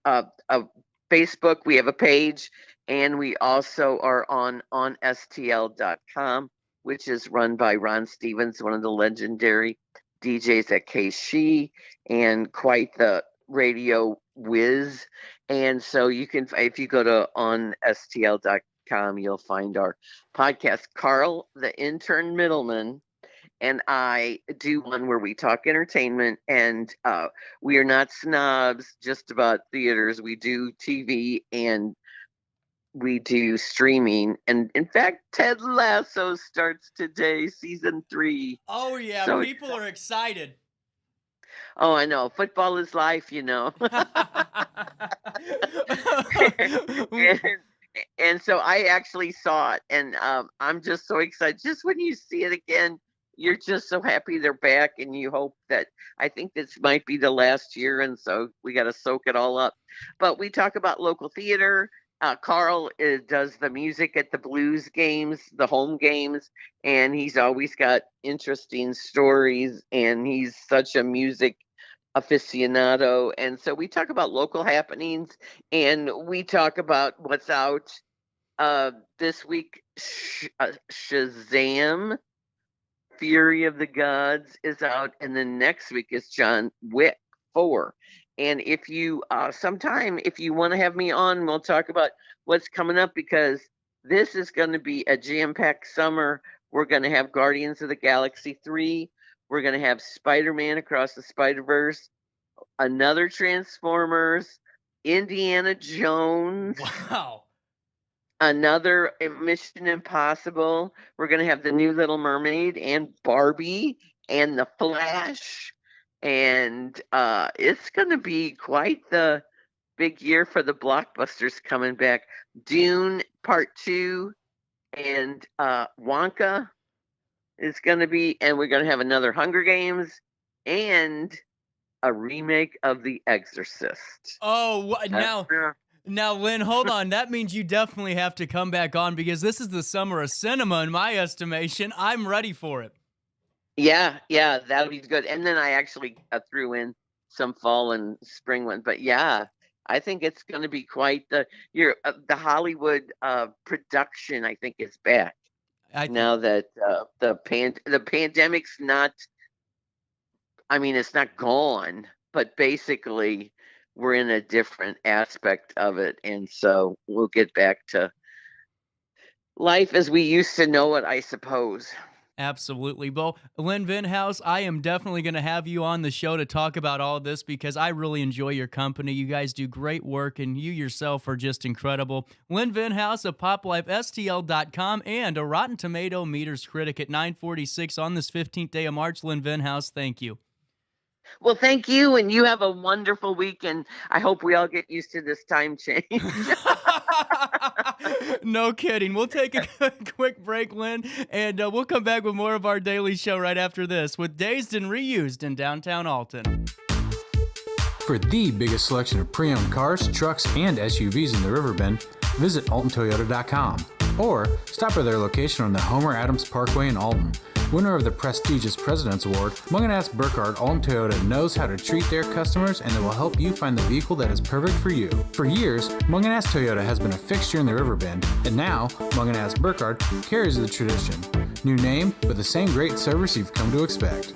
Facebook. We have a page, and we also are on STL.com, which is run by Ron Stevens, one of the legendary DJs at KSHE and quite the radio whiz. And so you can, if you go to STL.com, you'll find our podcast. Carl, the intern middleman, and I do one where we talk entertainment, and we are not snobs just about theaters. We do TV and we do streaming. And in fact, Ted Lasso starts today, season 3. Oh, yeah. So people are excited. Oh, I know. Football is life, and so I actually saw it, and I'm just so excited. Just when you see it again, you're just so happy they're back, and you hope that, I think this might be the last year, and so we got to soak it all up. But we talk about local theater. Carl does the music at the Blues games, the home games, and he's always got interesting stories, and he's such a music aficionado. And so we talk about local happenings, and we talk about what's out this week. Shazam Fury of the Gods is out, and then next week is John Wick 4. And if you sometime, if you want to have me on, we'll talk about what's coming up, because this is going to be a jam-packed summer. We're going to have Guardians of the Galaxy 3. We're going to have Spider-Man Across the Spider-Verse, another Transformers, Indiana Jones. Wow. Another Mission Impossible. We're going to have the new Little Mermaid and Barbie and The Flash. And it's going to be quite the big year for the blockbusters coming back. Dune Part 2 and Wonka is going to be, and we're going to have another Hunger Games and a remake of The Exorcist. Oh, now, Lynn, hold on. That means you definitely have to come back on, because this is the summer of cinema, in my estimation. I'm ready for it. Yeah, that'll be good. And then I actually threw in some fall and spring ones. But yeah, I think it's going to be quite the Hollywood production. I think is back now that the pandemic's not. I mean, it's not gone, but basically we're in a different aspect of it, and so we'll get back to life as we used to know it, I suppose. Absolutely. Well, Lynn Venhaus, I am definitely going to have you on the show to talk about all this, because I really enjoy your company. You guys do great work, and you yourself are just incredible. Lynn Venhaus of PopLifeSTL.com and a Rotten Tomato Meters Critic at 946 on this 15th day of March. Lynn Venhaus, thank you. Well, thank you, and you have a wonderful week, and I hope we all get used to this time change. No kidding. We'll take a quick break, Lynn, and we'll come back with more of our daily show right after this with Dazed and Reused in downtown Alton. For the biggest selection of pre-owned cars, trucks, and SUVs in the Riverbend, visit AltonToyota.com or stop by their location on the Homer Adams Parkway in Alton. Winner of the prestigious President's Award, Munganast Burkhardt Alton Toyota knows how to treat their customers, and they will help you find the vehicle that is perfect for you. For years, Munganast Toyota has been a fixture in the Riverbend, and now Munganast Burkhardt carries the tradition. New name, but the same great service you've come to expect.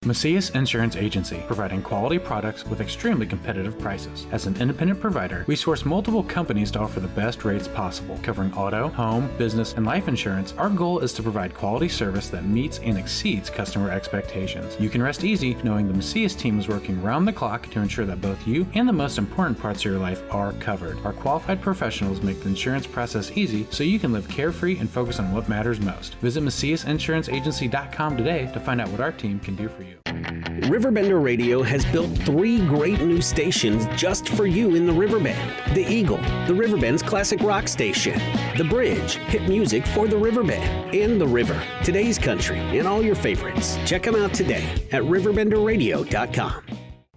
Macias Insurance Agency, providing quality products with extremely competitive prices. As an independent provider, we source multiple companies to offer the best rates possible. Covering auto, home, business, and life insurance, our goal is to provide quality service that meets and exceeds customer expectations. You can rest easy knowing the Macias team is working round the clock to ensure that both you and the most important parts of your life are covered. Our qualified professionals make the insurance process easy so you can live carefree and focus on what matters most. Visit MaciasInsuranceAgency.com today to find out what our team can do for you. Riverbender Radio has built 3 great new stations just for you in the Riverbend. The Eagle, the Riverbend's classic rock station. The Bridge, hit music for the Riverbend. And The River, today's country, and all your favorites. Check them out today at RiverBender.com.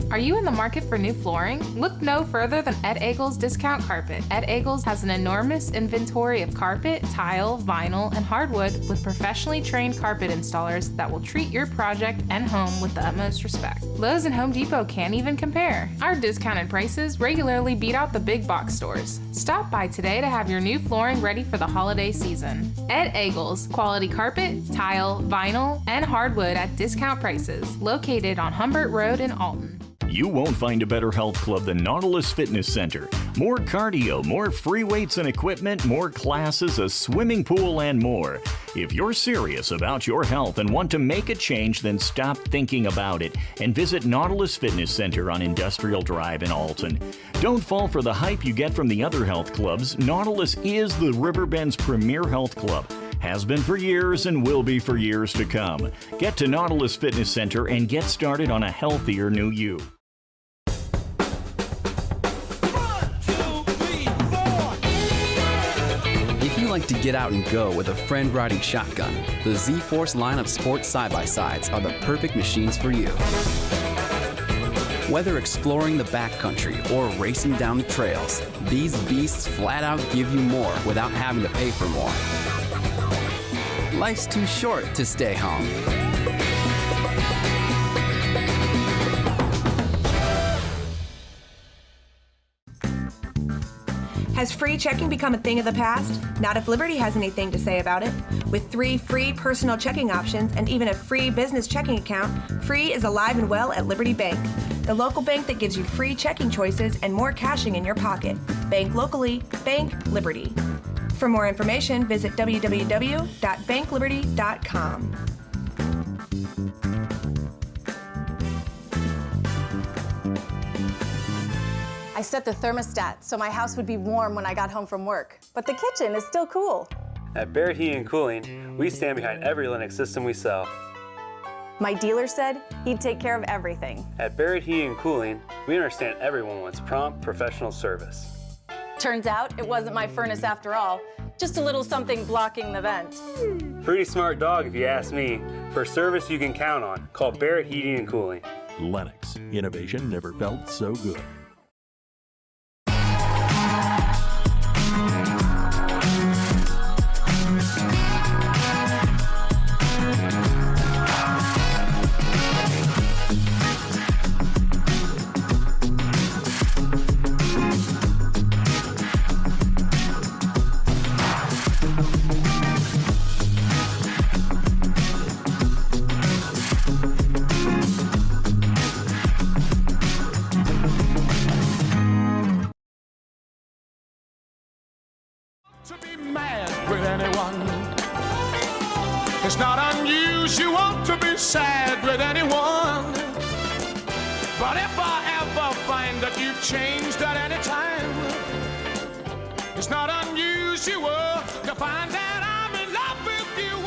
Are you in the market for new flooring? Look no further than Ed Eagles Discount Carpet. Ed Eagles has an enormous inventory of carpet, tile, vinyl, and hardwood with professionally trained carpet installers that will treat your project and home with the utmost respect. Lowe's and Home Depot can't even compare. Our discounted prices regularly beat out the big box stores. Stop by today to have your new flooring ready for the holiday season. Ed Eagles, quality carpet, tile, vinyl, and hardwood at discount prices, located on Humbert Road in Alton. You won't find a better health club than Nautilus Fitness Center. More cardio, more free weights and equipment, more classes, a swimming pool, and more. If you're serious about your health and want to make a change, then stop thinking about it and visit Nautilus Fitness Center on Industrial Drive in Alton. Don't fall for the hype you get from the other health clubs. Nautilus is the Riverbend's premier health club. Has been for years and will be for years to come. Get to Nautilus Fitness Center and get started on a healthier new you. If you like to get out and go with a friend riding shotgun, the Z-Force line of sports side-by-sides are the perfect machines for you. Whether exploring the backcountry or racing down the trails, these beasts flat out give you more without having to pay for more. Life's too short to stay home. Has free checking become a thing of the past? Not if Liberty has anything to say about it. With 3 free personal checking options and even a free business checking account, free is alive and well at Liberty Bank. The local bank that gives you free checking choices and more cashing in your pocket. Bank locally, bank Liberty. For more information, visit www.bankliberty.com. I set the thermostat so my house would be warm when I got home from work, but the kitchen is still cool. At Barrett Heating and Cooling, we stand behind every Lennox system we sell. My dealer said he'd take care of everything. At Barrett Heating and Cooling, we understand everyone wants prompt, professional service. Turns out it wasn't my furnace after all, just a little something blocking the vent. Pretty smart dog if you ask me. For service you can count on, call Barrett Heating and Cooling. Lennox. Innovation never felt so good. To be mad with anyone. It's not unusual to be sad with anyone. But if I ever find that you've changed at any time, it's not unusual to find that I'm in love with you.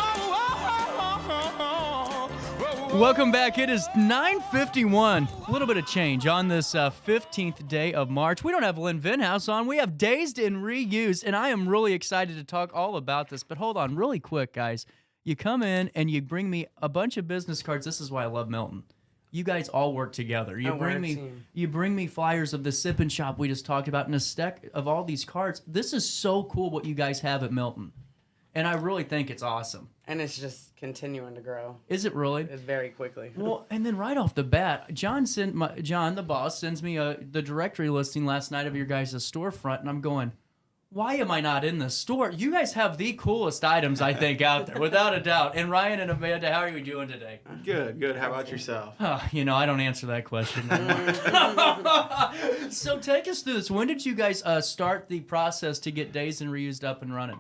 Welcome back. It is 9:51. A little bit of change on this 15th day of March. We don't have Lynn Venhaus on. We have Dazed and Reused, and I am really excited to talk all about this. But hold on really quick, guys. You come in and you bring me a bunch of business cards. This is why I love Milton. You guys all work together. You bring me flyers of the sip and shop we just talked about and a stack of all these cards. This is so cool what you guys have at Milton. And I really think it's awesome. And it's just continuing to grow. Is it really? It's very quickly. Well, and then right off the bat, John, the boss, sends me the directory listing last night of your guys' storefront, and I'm going, why am I not in the store? You guys have the coolest items, I think, out there, without a doubt. And Ryan and Amanda, how are you doing today? Good. How about yourself? I don't answer that question. So take us through this. When did you guys start the process to get Dazed and Reused up and running?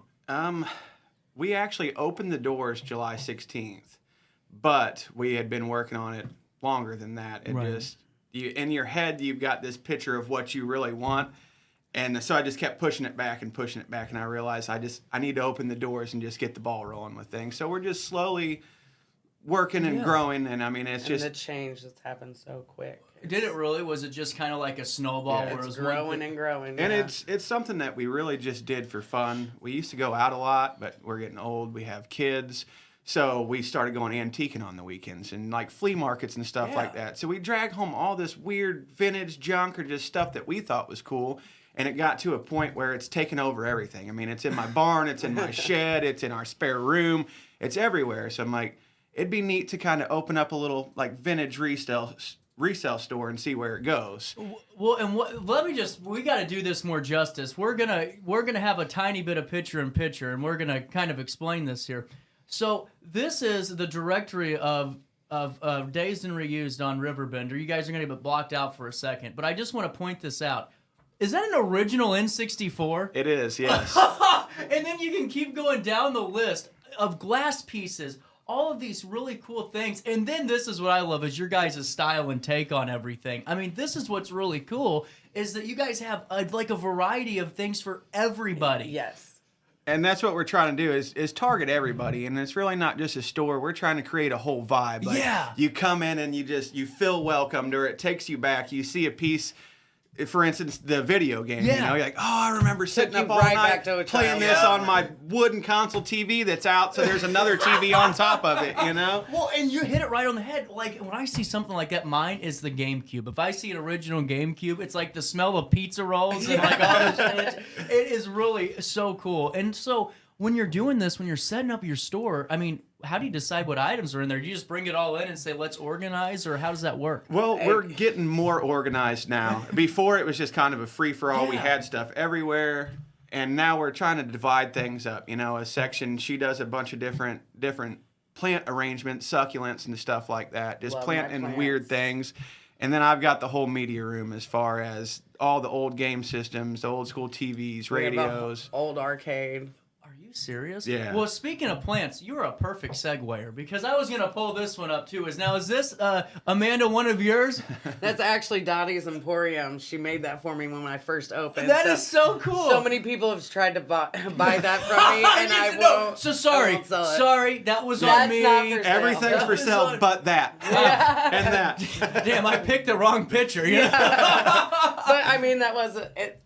We actually opened the doors July 16th, but we had been working on it longer than that. In your head, you've got this picture of what you really want. And so I just kept pushing it back, and I realized I need to open the doors and just get the ball rolling with things. So we're just slowly working and growing, and I mean, it's just the change that's happened so quick. Did it really? Was it just kind of like a snowball? Yeah, where it was growing and growing. And it's something that we really just did for fun. We used to go out a lot, but we're getting old. We have kids. So we started going antiquing on the weekends and like flea markets and stuff like that. So we drag home all this weird vintage junk or just stuff that we thought was cool. And it got to a point where it's taken over everything. I mean, it's in my barn, it's in my shed, it's in our spare room, it's everywhere. So I'm like, it'd be neat to kind of open up a little like vintage resale store and see where it goes. Well, and we got to do this more justice. We're gonna have a tiny bit of picture-in-picture, and we're gonna kind of explain this here. So this is the directory of Dazed and Reused on Riverbender. You guys are gonna get blocked out for a second, but I just want to point this out. Is that an original N64? It is, yes. And then you can keep going down the list of glass pieces, all of these really cool things. And then this is what I love, is your guys' style and take on everything. I mean, this is what's really cool, is that you guys have a variety of things for everybody. Yes. And that's what we're trying to do is target everybody. And it's really not just a store. We're trying to create a whole vibe. Like, you come in and you feel welcomed, or it takes you back. You see a piece. For instance, the video game, you know, you're like, oh, I remember sitting up all night playing this on my wooden console TV that's out, so there's another TV on top of it, you know? Well, and you hit it right on the head. Like, when I see something like that, mine is the GameCube. If I see an original GameCube, it's like the smell of pizza rolls and like all this. It is really so cool. And so, when you're doing this, when you're setting up your store, I mean, how do you decide what items are in there? Do you just bring it all in and say, let's organize, or how does that work? Well, we're getting more organized now. Before, it was just kind of a free-for-all. We had stuff everywhere, and now we're trying to divide things up. You know, a section, she does a bunch of different plant arrangements, succulents and stuff like that, just planting weird things. And then I've got the whole media room as far as all the old game systems, the old school TVs, radios. Old arcade. Are you serious? Yeah. Well, speaking of plants, you're a perfect seguer because I was going to pull this one up too. Is this Amanda, one of yours? That's actually Dottie's Emporium. She made that for me when I first opened. That is so cool. So many people have tried to buy that from me, and I won't. So sorry. I won't sell it. Sorry, that was on me. Not for sale. Everything's for sale but that. And that. Damn, I picked the wrong picture. You know? But I mean, that was it.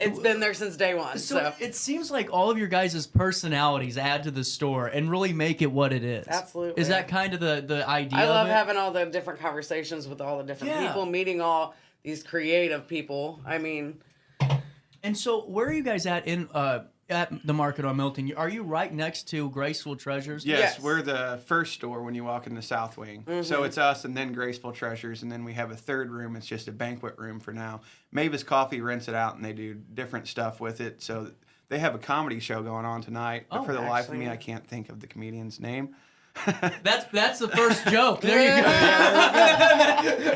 It's been there since day one. So it seems like all of your guys' personalities add to the store and really make it what it is. Absolutely. Is that kind of the idea? I love of it? having all the different conversations with all the different people, meeting all these creative people. I mean, and so where are you guys at in at the market on Milton? Are you right next to Graceful Treasures? Yes, we're the first store when you walk in the south wing. Mm-hmm. So it's us and then Graceful Treasures, and then we have a third room. It's just a banquet room for now. Mavis Coffee rents it out, and they do different stuff with it. So they have a comedy show going on tonight. But for the life of me, I can't think of the comedian's name. That's the first joke. There you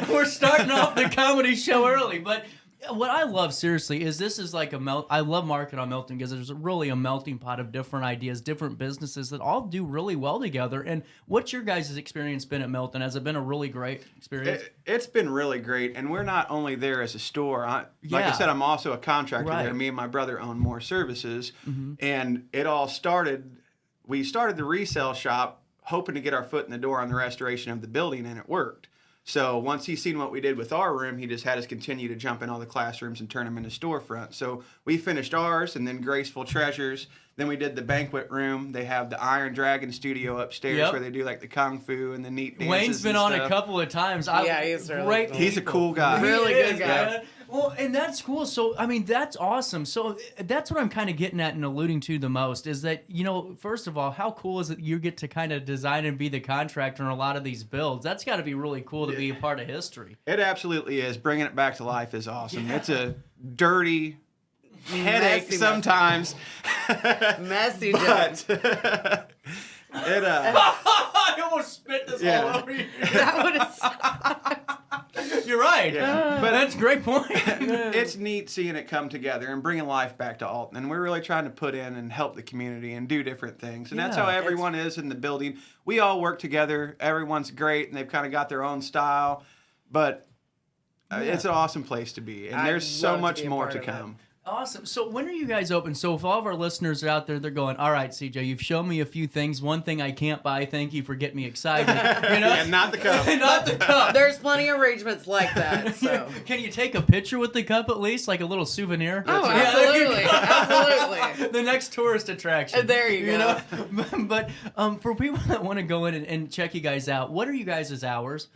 go. We're starting off the comedy show early, but what I love seriously is this is like I love Market on Milton because there's really a melting pot of different ideas, different businesses that all do really well together. And what's your guys' experience been at Milton? Has it been a really great experience? It's been really great, and we're not only there as a store. Like I said, I'm also a contractor there. Me and my brother own more services, and it all started. We started the resale shop hoping to get our foot in the door on the restoration of the building, and it worked. So once he's seen what we did with our room, he just had us continue to jump in all the classrooms and turn them into storefronts. So we finished ours, and then Graceful Treasures. Then we did the banquet room. They have the Iron Dragon studio upstairs where they do like the kung fu and the neat dances. Wayne's been on a couple of times. He's really cool. He's a cool guy. Really good guy. Well, and that's cool. So, I mean, that's awesome. So that's what I'm kind of getting at and alluding to the most is that, you know, first of all, how cool is it you get to kind of design and be the contractor in a lot of these builds? That's got to be really cool to be a part of history. It absolutely is. Bringing it back to life is awesome. It's a dirty headache sometimes. Messy, but I almost spit this all over you. That would have You're right. Yeah. But that's a great point. It's neat seeing it come together and bringing life back to Alton. And we're really trying to put in and help the community and do different things. And that's how everyone is in the building. We all work together. Everyone's great, and they've kind of got their own style. But it's an awesome place to be. And there's so much more to come. Awesome. So when are you guys open? So if all of our listeners are out there, they're going, all right, CJ, you've shown me a few things. One thing I can't buy. Thank you for getting me excited. You know? And not the cup. Not the cup. There's plenty of arrangements like that. So. Can you take a picture with the cup at least? Like a little souvenir? Oh, absolutely. Absolutely. The next tourist attraction. There you go. Know? But for people that want to go in and check you guys out, what are you guys' hours?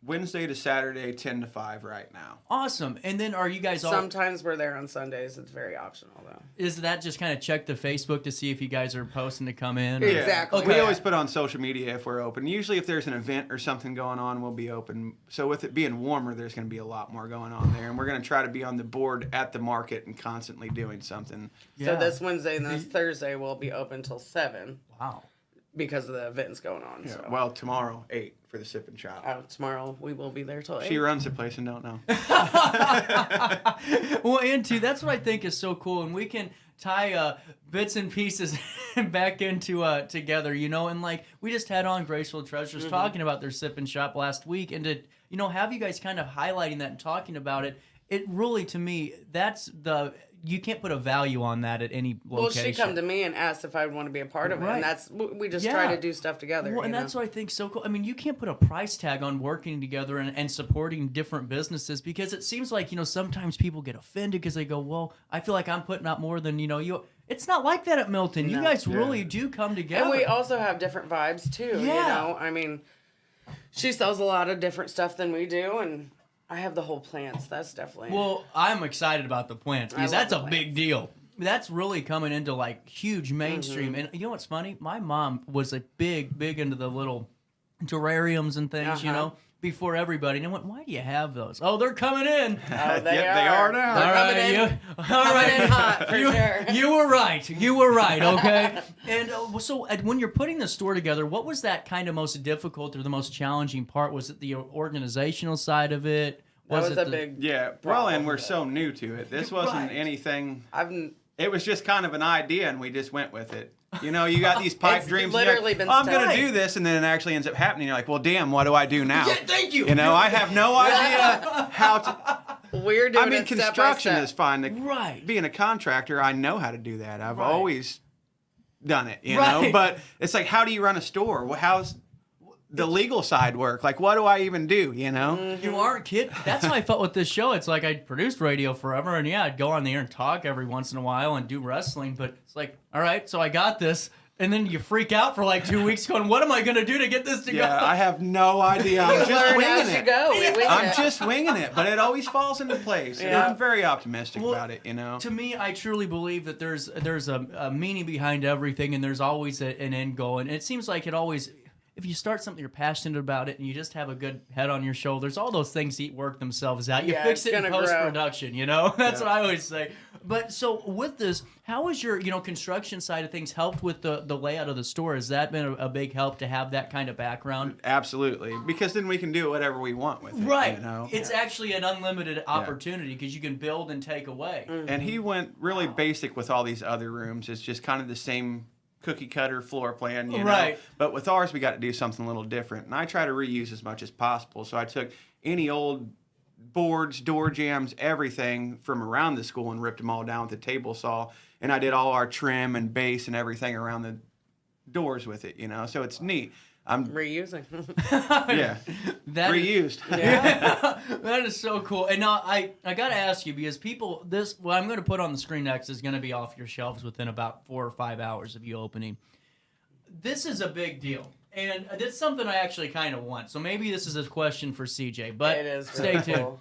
Wednesday to Saturday, 10 to 5 right now. Awesome. And then are you guys all... Sometimes we're there on Sundays. It's very optional, though. Is that just kind of check the Facebook to see if you guys are posting to come in? Or... Yeah. Exactly. Okay. We always put on social media if we're open. Usually if there's an event or something going on, we'll be open. So with it being warmer, there's going to be a lot more going on there. And we're going to try to be on the board at the market and constantly doing something. So this Wednesday and this Thursday we'll be open till 7. Wow. Because of the events going on. Yeah. So. Well, tomorrow, 8 for the Sip and Shop. Tomorrow we will be there till 8. She runs the place and don't know. Well, and too, that's what I think is so cool. And we can tie bits and pieces back into together, you know, and like we just had on Graceful Treasures talking about their Sip and Shop last week, and to, you know, have you guys kind of highlighting that and talking about it, it really, to me, that's you can't put a value on that at any location. Well, she come to me and asked if I would want to be a part of it, and that's we just try to do stuff together. Well, and that's what I think so cool. I mean, you can't put a price tag on working together and supporting different businesses, because it seems like, you know, sometimes people get offended because they go, well, I feel like I'm putting out more than, you know, you. It's not like that at Milton. You guys really do come together. And we also have different vibes too. You know, I mean, she sells a lot of different stuff than we do, and I have the whole plants. That's definitely... Well, I'm excited about the plants because that's a big deal. that's really coming into like huge mainstream. And you know what's funny? My mom was a big into the little terrariums and things, you know, before everybody. And I went, why do you have those? Oh, they're coming in. Oh, They are now. All right, coming in hot for sure. You were right. You were right. Okay. And so when you're putting the store together, what was that kind of most difficult or the most challenging part? Was it the organizational side of it? That was it a big Well, and we're so new to it. This wasn't anything. It was just kind of an idea, and we just went with it. You know, you got these pipe It's dreams. literally and been I'm going to studied. do this, and then it actually ends up happening. You're like, well, damn, what do I do now? Yeah, thank you. You know, I have no idea how to. We're doing I mean, it step by construction step. is fine. Right. Being a contractor, I know how to do that. I've Right. always done it, you Right. know. But it's like, how do you run a store? Well, how's the legal side work? Like, what do I even do, you know? You aren't kidding. That's how I felt with this show. It's like I produced radio forever, and yeah, I'd go on the air and talk every once in a while and do wrestling, but it's like, all right, so I got this. And then you freak out for like 2 weeks going, what am I going to do to get this to go? Yeah, I have no idea. I'm You just learn winging as it. you go. We wing I'm it. just winging it, but it always falls into place. And Yeah. I'm very optimistic about it, you know. To me, I truly believe that there's a meaning behind everything, and there's always an end goal. And it seems like it always, if you start something, you're passionate about it, and you just have a good head on your shoulders, all those things work themselves out. You Yeah, fix it's it in gonna grow. post-production, you know? That's what I always say. But so with this, how has your construction side of things helped with the layout of the store? Has that been a big help to have that kind of background? Absolutely, because then we can do whatever we want with it. Right. You know? It's actually an unlimited opportunity because you can build and take away. And he went really basic with all these other rooms. It's just kind of the same cookie cutter floor plan, you know. Right. But with ours, we got to do something a little different. And I try to reuse as much as possible. So I took any old boards, door jams, everything from around the school and ripped them all down with a table saw. And I did all our trim and base and everything around the doors with it, you know. So it's neat. I'm reusing. Yeah. Reused. Yeah. That is so cool. And now I got to ask you, because people, what I'm going to put on the screen next is going to be off your shelves within about 4 or 5 hours of you opening. This is a big deal. And it's something I actually kind of want. So maybe this is a question for CJ, but It is stay really tuned. cool.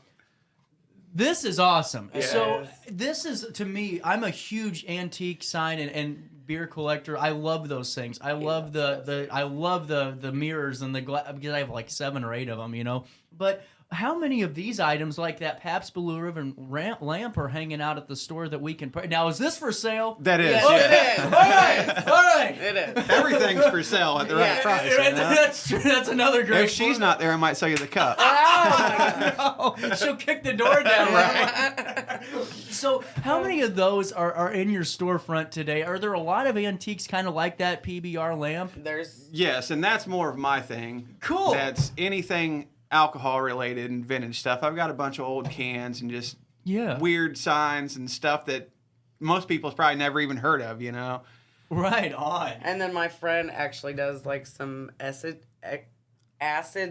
This is awesome. It so is. this is, to me, I'm a huge antique sign and beer collector. I love those things. I love the mirrors and the glass, because I have like 7 or 8 of them, you know. But how many of these items, like that Pabst Blue Ribbon lamp, are hanging out at the store that we can? Now, is this for sale? That is. Yes, Yeah. it is. All right. It is. Everything's for sale at the right price. You know? That's true. That's another great. If she's not there, I might sell you the cup. Oh, No, she'll kick the door down. Right. So, how many of those are in your storefront today? Are there a lot of antiques kind of like that PBR lamp? There's Yes, and that's more of my thing. Cool. That's anything alcohol related and vintage stuff. I've got a bunch of old cans and just weird signs and stuff that most people's probably never even heard of, you know. Right on. And then my friend actually does like some acid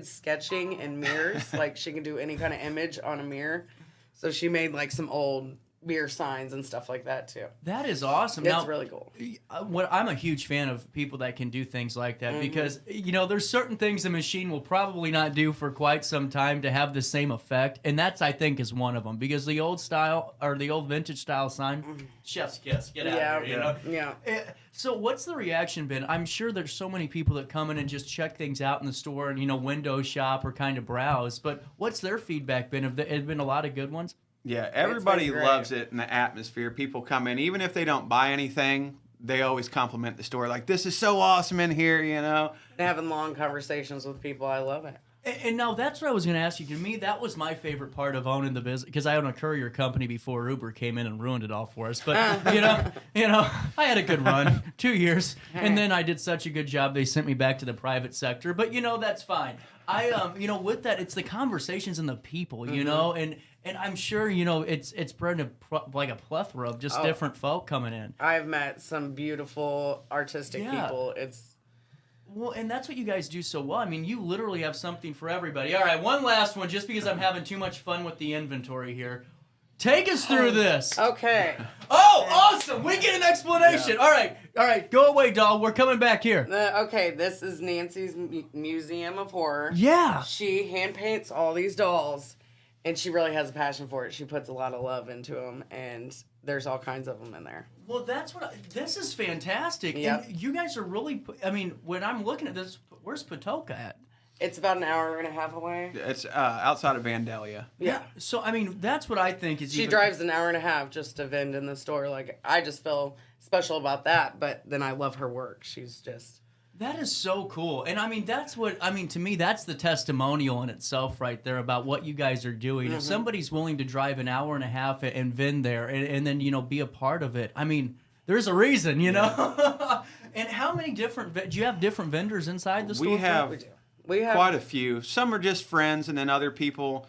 sketching in mirrors. Like she can do any kind of image on a mirror. So she made like some old beer signs and stuff like that too. That is awesome. It's Now, really cool. I'm a huge fan of people that can do things like that because, there's certain things a machine will probably not do for quite some time to have the same effect. And that's, I think, is one of them, because the old style or the old vintage style sign, chef's kiss, get out of here, you know? Yeah. So what's the reaction been? I'm sure there's so many people that come in and just check things out in the store and, window shop or kind of browse. But what's their feedback been? Have there been a lot of good ones? Yeah, everybody great. loves it in the atmosphere. People come in, even if they don't buy anything, they always compliment the store. Like, this is so awesome in here, you know? Having long conversations with people, I love it. And now that's what I was going to ask you. To me, that was my favorite part of owning the business, because I owned a courier company before Uber came in and ruined it all for us. But I had a good run, 2 years, and then I did such a good job they sent me back to the private sector. But that's fine. With that, it's the conversations and the people, and I'm sure it's bred like a plethora of just different folk coming in. I've met some beautiful artistic people. Well, and that's what you guys do so well. I mean, you literally have something for everybody. All right, one last one, just because I'm having too much fun with the inventory here. Take us through this. Okay. Oh, awesome. We get an explanation. Yeah. All right. Go away, doll. We're coming back here. Okay, this is Nancy's Museum of Horror. Yeah. She hand paints all these dolls, and she really has a passion for it. She puts a lot of love into them, and there's all kinds of them in there. Well, that's what this is fantastic. Yep. And you guys are really, I mean, when I'm looking at this, where's Patoka at? It's about an hour and a half away. It's outside of Vandalia. Yeah. So, I mean, that's what I think is She drives an hour and a half just to vend in the store. Like, I just feel special about that, but then I love her work. She's just... That is so cool. And I mean, that's what, I mean, to me, that's the testimonial in itself right there about what you guys are doing. If somebody's willing to drive an hour and a half and vend there and then, you know, be a part of it, I mean, there's a reason, you know? And how many different, do you have different vendors inside the store? We have quite a few. Some are just friends, and then other people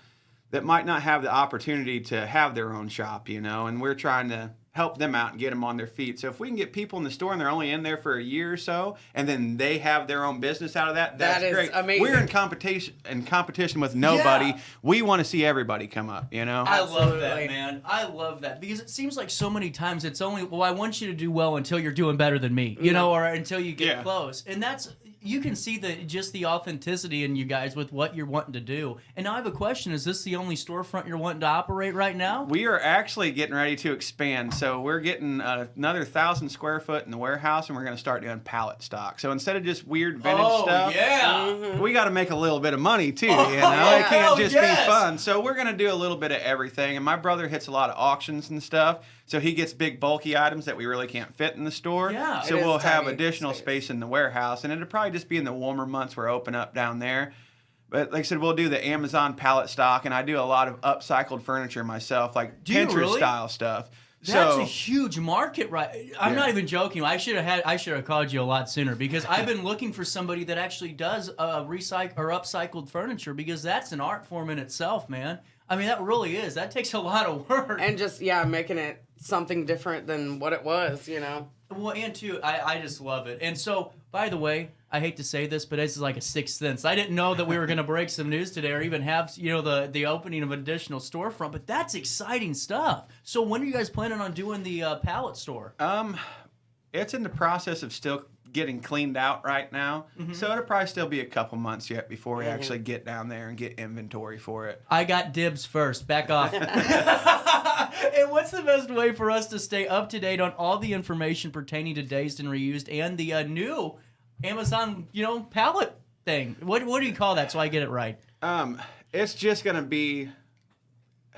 that might not have the opportunity to have their own shop, you know, and we're trying to help them out and get them on their feet. So if we can get people in the store and they're only in there for a year or so, and then they have their own business out of that, that's great. Amazing. We're in competition with nobody. Yeah. We want to see everybody come up, you know? I love that, man. I love that because it seems like so many times it's only, well, I want you to do well until you're doing better than me, you know, or until you get close. And that's, you can see just the authenticity in you guys with what you're wanting to do. And now I have a question. Is this the only storefront you're wanting to operate right now? We are actually getting ready to expand. So we're getting another 1,000 square foot in the warehouse, and we're going to start doing pallet stock. So instead of just weird vintage stuff, we got to make a little bit of money too. You know, it can't just be fun. So we're going to do a little bit of everything. And my brother hits a lot of auctions and stuff. So he gets big bulky items that we really can't fit in the store. Yeah, so we'll have additional space in the warehouse, and it'll probably just be in the warmer months we're open up down there. But like I said, we'll do the Amazon pallet stock, and I do a lot of upcycled furniture myself, like Pinterest style stuff. That's a huge market, right? I'm not even joking. I should have called you a lot sooner because I've been looking for somebody that actually does recycle or upcycled furniture because that's an art form in itself, man. I mean, that really is. That takes a lot of work. And just, making it something different than what it was, you know? Well, and too, I just love it. And so, by the way, I hate to say this, but this is like a sixth sense. I didn't know that we were going to break some news today or even have, you know, the opening of an additional storefront, but that's exciting stuff. So when are you guys planning on doing the pallet store? It's in the process of still getting cleaned out right now. So it'll probably still be a couple months yet before we actually get down there and get inventory for it. I got dibs first. Back off. And what's the best way for us to stay up to date on all the information pertaining to Dazed and Reused and the new Amazon, you know, pallet thing? What do you call that so I get it right? It's just going to be...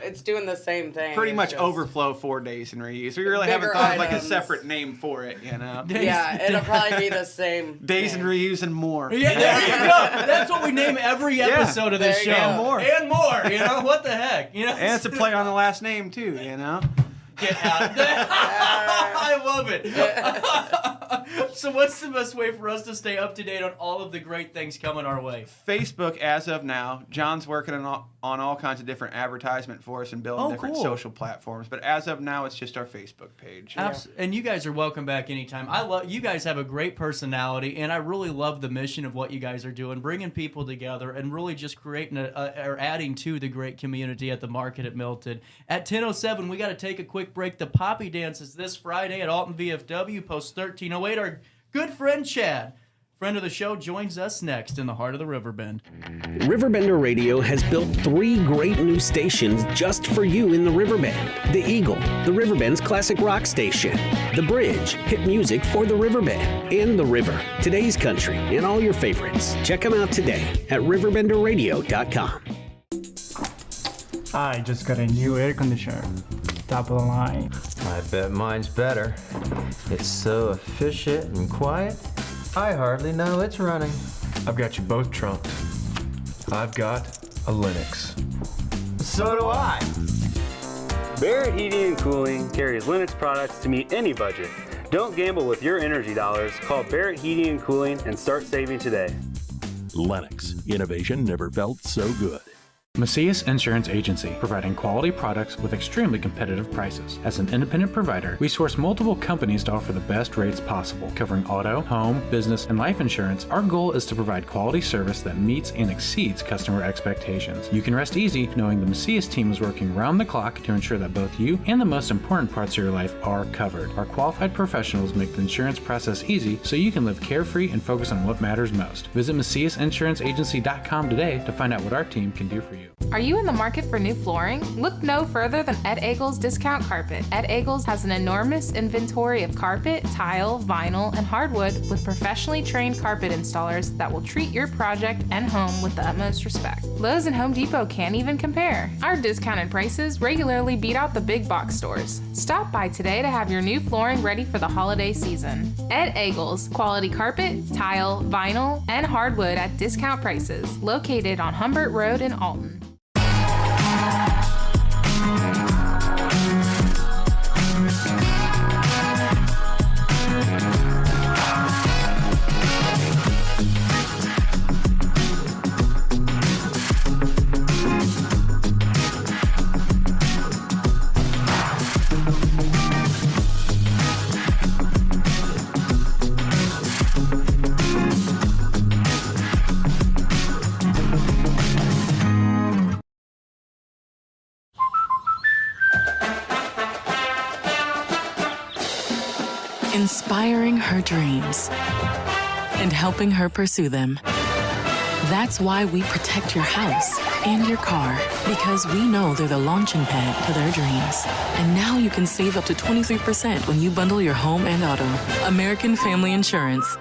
It's doing the same thing. Pretty much overflow 4 days in reuse. We really haven't thought of like a separate name for it, you know? Yeah, it'll probably be the same. Days and reuse and more. Yeah, there you go. That's what we name every episode of this show. And more. And more, you know? What the heck? You know? And it's a play on the last name, too, you know? Get out. I love it. So what's the best way for us to stay up to date on all of the great things coming our way? Facebook, as of now. John's working on all kinds of different advertisement for us and building different social platforms. But as of now, it's just our Facebook page. And you guys are welcome back anytime. You guys have a great personality, and I really love the mission of what you guys are doing, bringing people together and really just creating or adding to the great community at the market at Milton. At 10:07, we got to take a quick break. The Poppy Dance is this Friday at Alton VFW Post 1308. Our good friend Chad, friend of the show, joins us next in the heart of the Riverbend. RiverBender Radio has built 3 great new stations just for you in the Riverbend. The Eagle, the Riverbend's classic rock station. The Bridge, hit music for the Riverbend. And The River, today's country, and all your favorites. Check them out today at RiverBender.com. I just got a new air conditioner. Top of the line. I bet mine's better. It's so efficient and quiet, I hardly know it's running. I've got you both trumped. I've got a Linux. So do I. Barrett Heating and Cooling carries Linux products to meet any budget. Don't gamble with your energy dollars. Call Barrett Heating and Cooling and start saving today. Lennox. Innovation never felt so good. Macias Insurance Agency, providing quality products with extremely competitive prices. As an independent provider, we source multiple companies to offer the best rates possible. Covering auto, home, business, and life insurance, our goal is to provide quality service that meets and exceeds customer expectations. You can rest easy knowing the Macias team is working round the clock to ensure that both you and the most important parts of your life are covered. Our qualified professionals make the insurance process easy so you can live carefree and focus on what matters most. Visit MaciasInsuranceAgency.com today to find out what our team can do for you. you. Are you in the market for new flooring? Look no further than Ed Eagles Discount Carpet. Ed Eagles has an enormous inventory of carpet, tile, vinyl, and hardwood with professionally trained carpet installers that will treat your project and home with the utmost respect. Lowe's and Home Depot can't even compare. Our discounted prices regularly beat out the big box stores. Stop by today to have your new flooring ready for the holiday season. Ed Eagles, quality carpet, tile, vinyl, and hardwood at discount prices, located on Humbert Road in Alton. Inspiring her dreams and helping her pursue them. That's why we protect your house and your car, because we know they're the launching pad to their dreams. And now you can save up to 23% when you bundle your home and auto. American Family Insurance.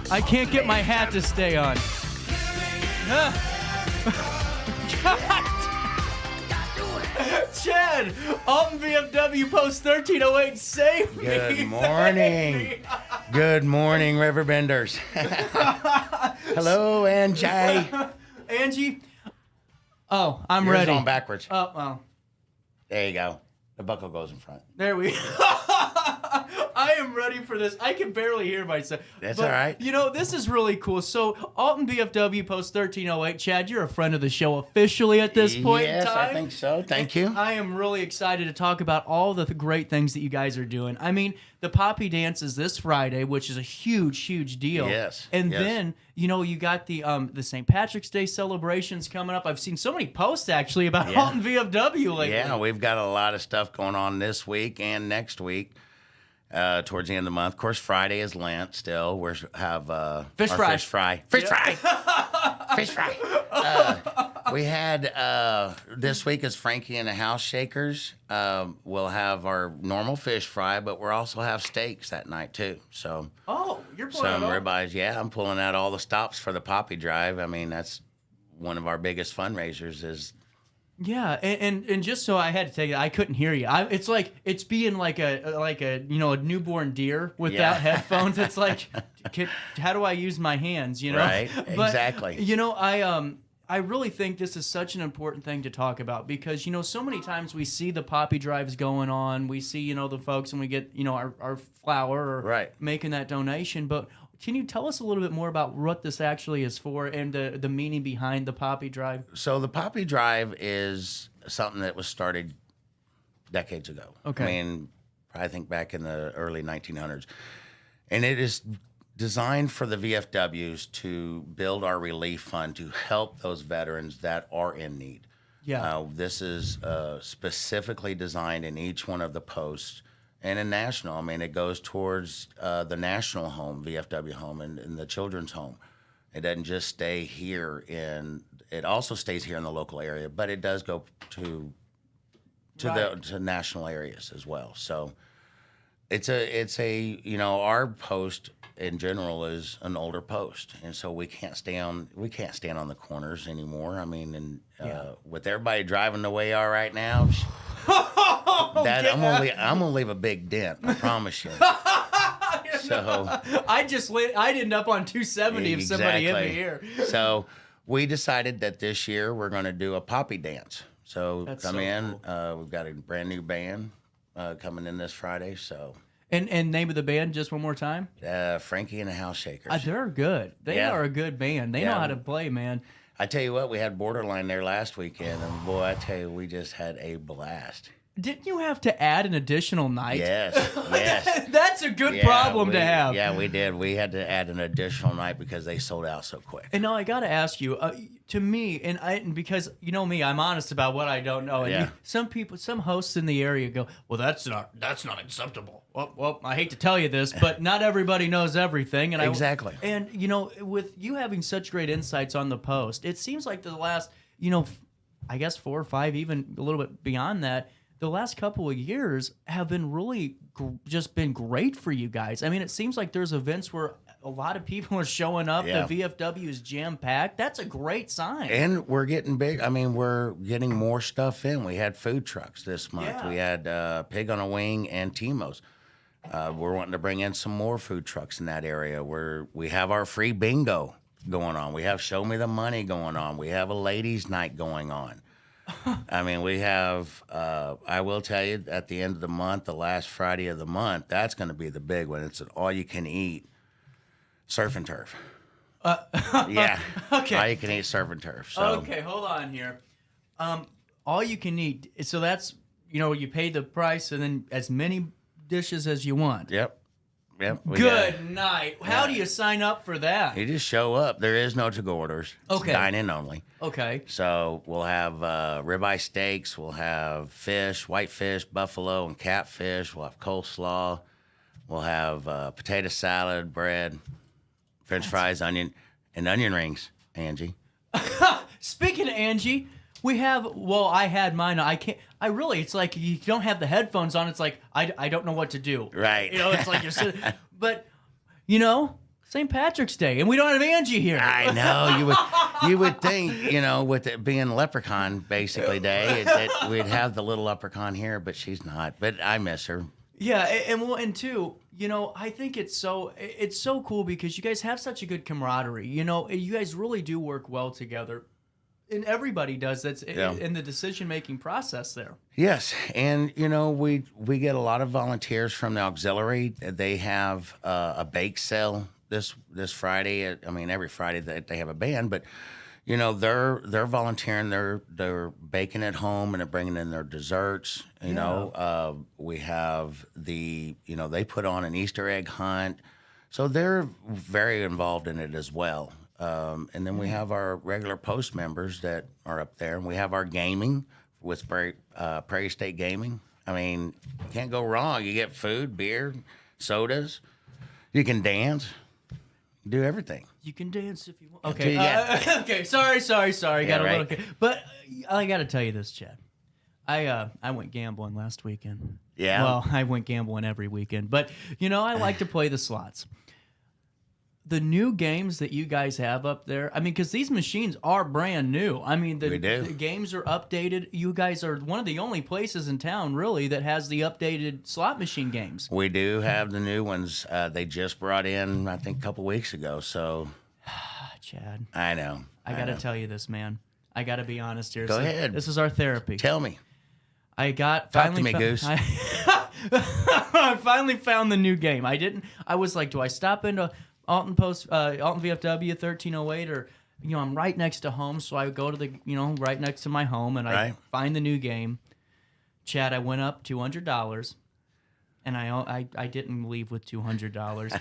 I can't get my hat to stay on. Chad, Alton VFW Post 1308, save me. Good morning. Good morning, Riverbenders. Hello, Angie. Angie? Oh, I'm Yours ready. on backwards. Oh, well. There you go. The buckle goes in front. There we I am ready for this. I can barely hear myself. That's all right. You know, this is really cool. So, Alton VFW Post 1308. Chad, you're a friend of the show officially at this point in Yes, time. I think so. Thank you. I am really excited to talk about all the great things that you guys are doing. I mean, the Poppy Dance is this Friday, which is a huge, huge deal. Yes. And yes. then, you know, you got the St. Patrick's Day celebrations coming up. I've seen so many posts, actually, about Alton VFW lately. Yeah, we've got a lot of stuff going on this week and next week. Towards the end of the month. Of course, Friday is Lent still. We have Fish our fry. Fish fry. Fish fry. Fish fry. We had this week is Frankie and the House Shakers. We'll have our normal fish fry, but we'll also have steaks that night too. So you're pulling some out ribeyes. Yeah, I'm pulling out all the stops for the Poppy Drive. I mean, that's one of our biggest fundraisers is. Yeah, and just so I had to take it, I couldn't hear you. It's like it's being like a you know, a newborn deer without headphones. It's like, how do I use my hands? You know, right? But, exactly. You know, I really think this is such an important thing to talk about because, you know, so many times we see the Poppy Drives going on, we see, you know, the folks and we get, you know, our flour or making that donation, but can you tell us a little bit more about what this actually is for and the meaning behind the Poppy Drive? So the Poppy Drive is something that was started decades ago. Okay. I mean, I think back in the early 1900s. And it is designed for the VFWs to build our relief fund to help those veterans that are in need. Yeah. This is specifically designed in each one of the posts. And in national, I mean, it goes towards the national home, VFW home, and the children's home. It doesn't just stay here it also stays here in the local area, but it does go to national areas as well. So it's a you know, our post in general is an older post, and so we can't stand on the corners anymore. I mean, and with everybody driving the way they are right now. I'm gonna leave a big dent. I promise you. So I'd end up on 270 if somebody hit me here. So we decided that this year we're going to do a Poppy Dance. So That's come so in. cool. We've got a brand new band coming in this Friday. So and name of the band just one more time. Frankie and the House Shakers. They're good. They are a good band. They know how to play, man. I tell you what, we had Borderline there last weekend, and boy, I tell you, we just had a blast. Didn't you have to add an additional night? Yes, yes. That's a good problem to have. Yeah, we did. We had to add an additional night because they sold out so quick. And now I got to ask you, to me, and because you know me, I'm honest about what I don't know. And some hosts in the area go, "Well, that's not acceptable." Well, I hate to tell you this, but not everybody knows everything. And Exactly. And with you having such great insights on the Post, it seems like the last, I guess 4 or 5, even a little bit beyond that. The last couple of years have been really just been great for you guys. I mean, it seems like there's events where a lot of people are showing up. Yeah. The VFW is jam-packed. That's a great sign. And we're getting big. I mean, we're getting more stuff in. We had food trucks this month. Yeah. We had Pig on a Wing and Timo's. We're wanting to bring in some more food trucks in that area. We have our free bingo going on. We have Show Me the Money going on. We have a ladies' night going on. I mean, we have, I will tell you, at the end of the month, the last Friday of the month, that's going to be the big one. It's an all-you-can-eat surf and turf. Yeah. Okay. All-you-can-eat surf and turf. So. Okay, hold on here. All you can eat. So that's, you pay the price and then as many dishes as you want. Yep. Good night. How do you sign up for that? You just show up. There is no to-go orders. It's Okay. dine-in only. Okay. So we'll have ribeye steaks. We'll have fish, whitefish, buffalo, and catfish. We'll have coleslaw. We'll have potato salad, bread, French fries, onion rings, Angie. Speaking of Angie, we have, I had mine. It's like you don't have the headphones on. It's like, I don't know what to do. Right. It's like you're sitting, but, St. Patrick's Day, and we don't have Angie here. I know. You would think, with it being Leprechaun basically day, that we'd have the little leprechaun here, but she's not. But I miss her. Yeah, and two, I think it's so cool because you guys have such a good camaraderie. You guys really do work well together. And everybody does. That's in the decision-making process there. Yes, and we get a lot of volunteers from the auxiliary. They have a bake sale this Friday. I mean, every Friday they have a band, but they're volunteering. They're baking at home and they're bringing in their desserts. We have they put on an Easter egg hunt, so they're very involved in it as well. And then we have our regular Post members that are up there, and we have our gaming with Prairie State Gaming. I mean, you can't go wrong. You get food, beer, sodas. You can dance, do everything. You can dance if you want. Okay. Yeah. Okay. Sorry. Yeah, Got a right. little. But I got to tell you this, Chad. I went gambling last weekend. Yeah. Well, I went gambling every weekend, but I like to play the slots. The new games that you guys have up there, I mean, because these machines are brand new. I mean, the games are updated. You guys are one of the only places in town, really, that has the updated slot machine games. We do have the new ones. They just brought in, I think, a couple weeks ago. So, Chad, I know. I got to tell you this, man. I got to be honest here. Go ahead. This is our therapy. Tell me. Talk to me, Goose. I finally found the new game. I was like, do I stop into Alton VFW 1308, or I'm right next to home, so I go to the right next to my home, and I find the new game. Chad, I went up $200, and I didn't leave with $200.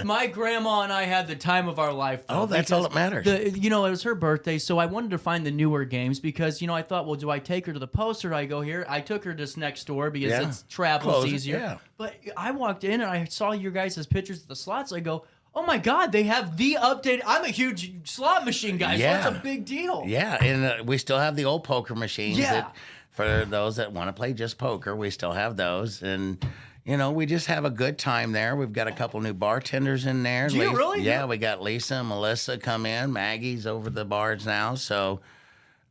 My grandma and I had the time of our life. Though, that's all that matters. It was her birthday, so I wanted to find the newer games because I thought, well, do I take her to the Post or do I go here? I took her just next door because it's travel's easier. Yeah. But I walked in and I saw your guys' pictures of the slots. I go, oh my God, they have the updated. I'm a huge slot machine guy, so it's a big deal. Yeah, and we still have the old poker machines. Yeah. For those that want to play just poker, we still have those. And, we just have a good time there. We've got a couple new bartenders in there. Do you really? Yeah, we got Lisa and Melissa come in. Maggie's over the bars now. So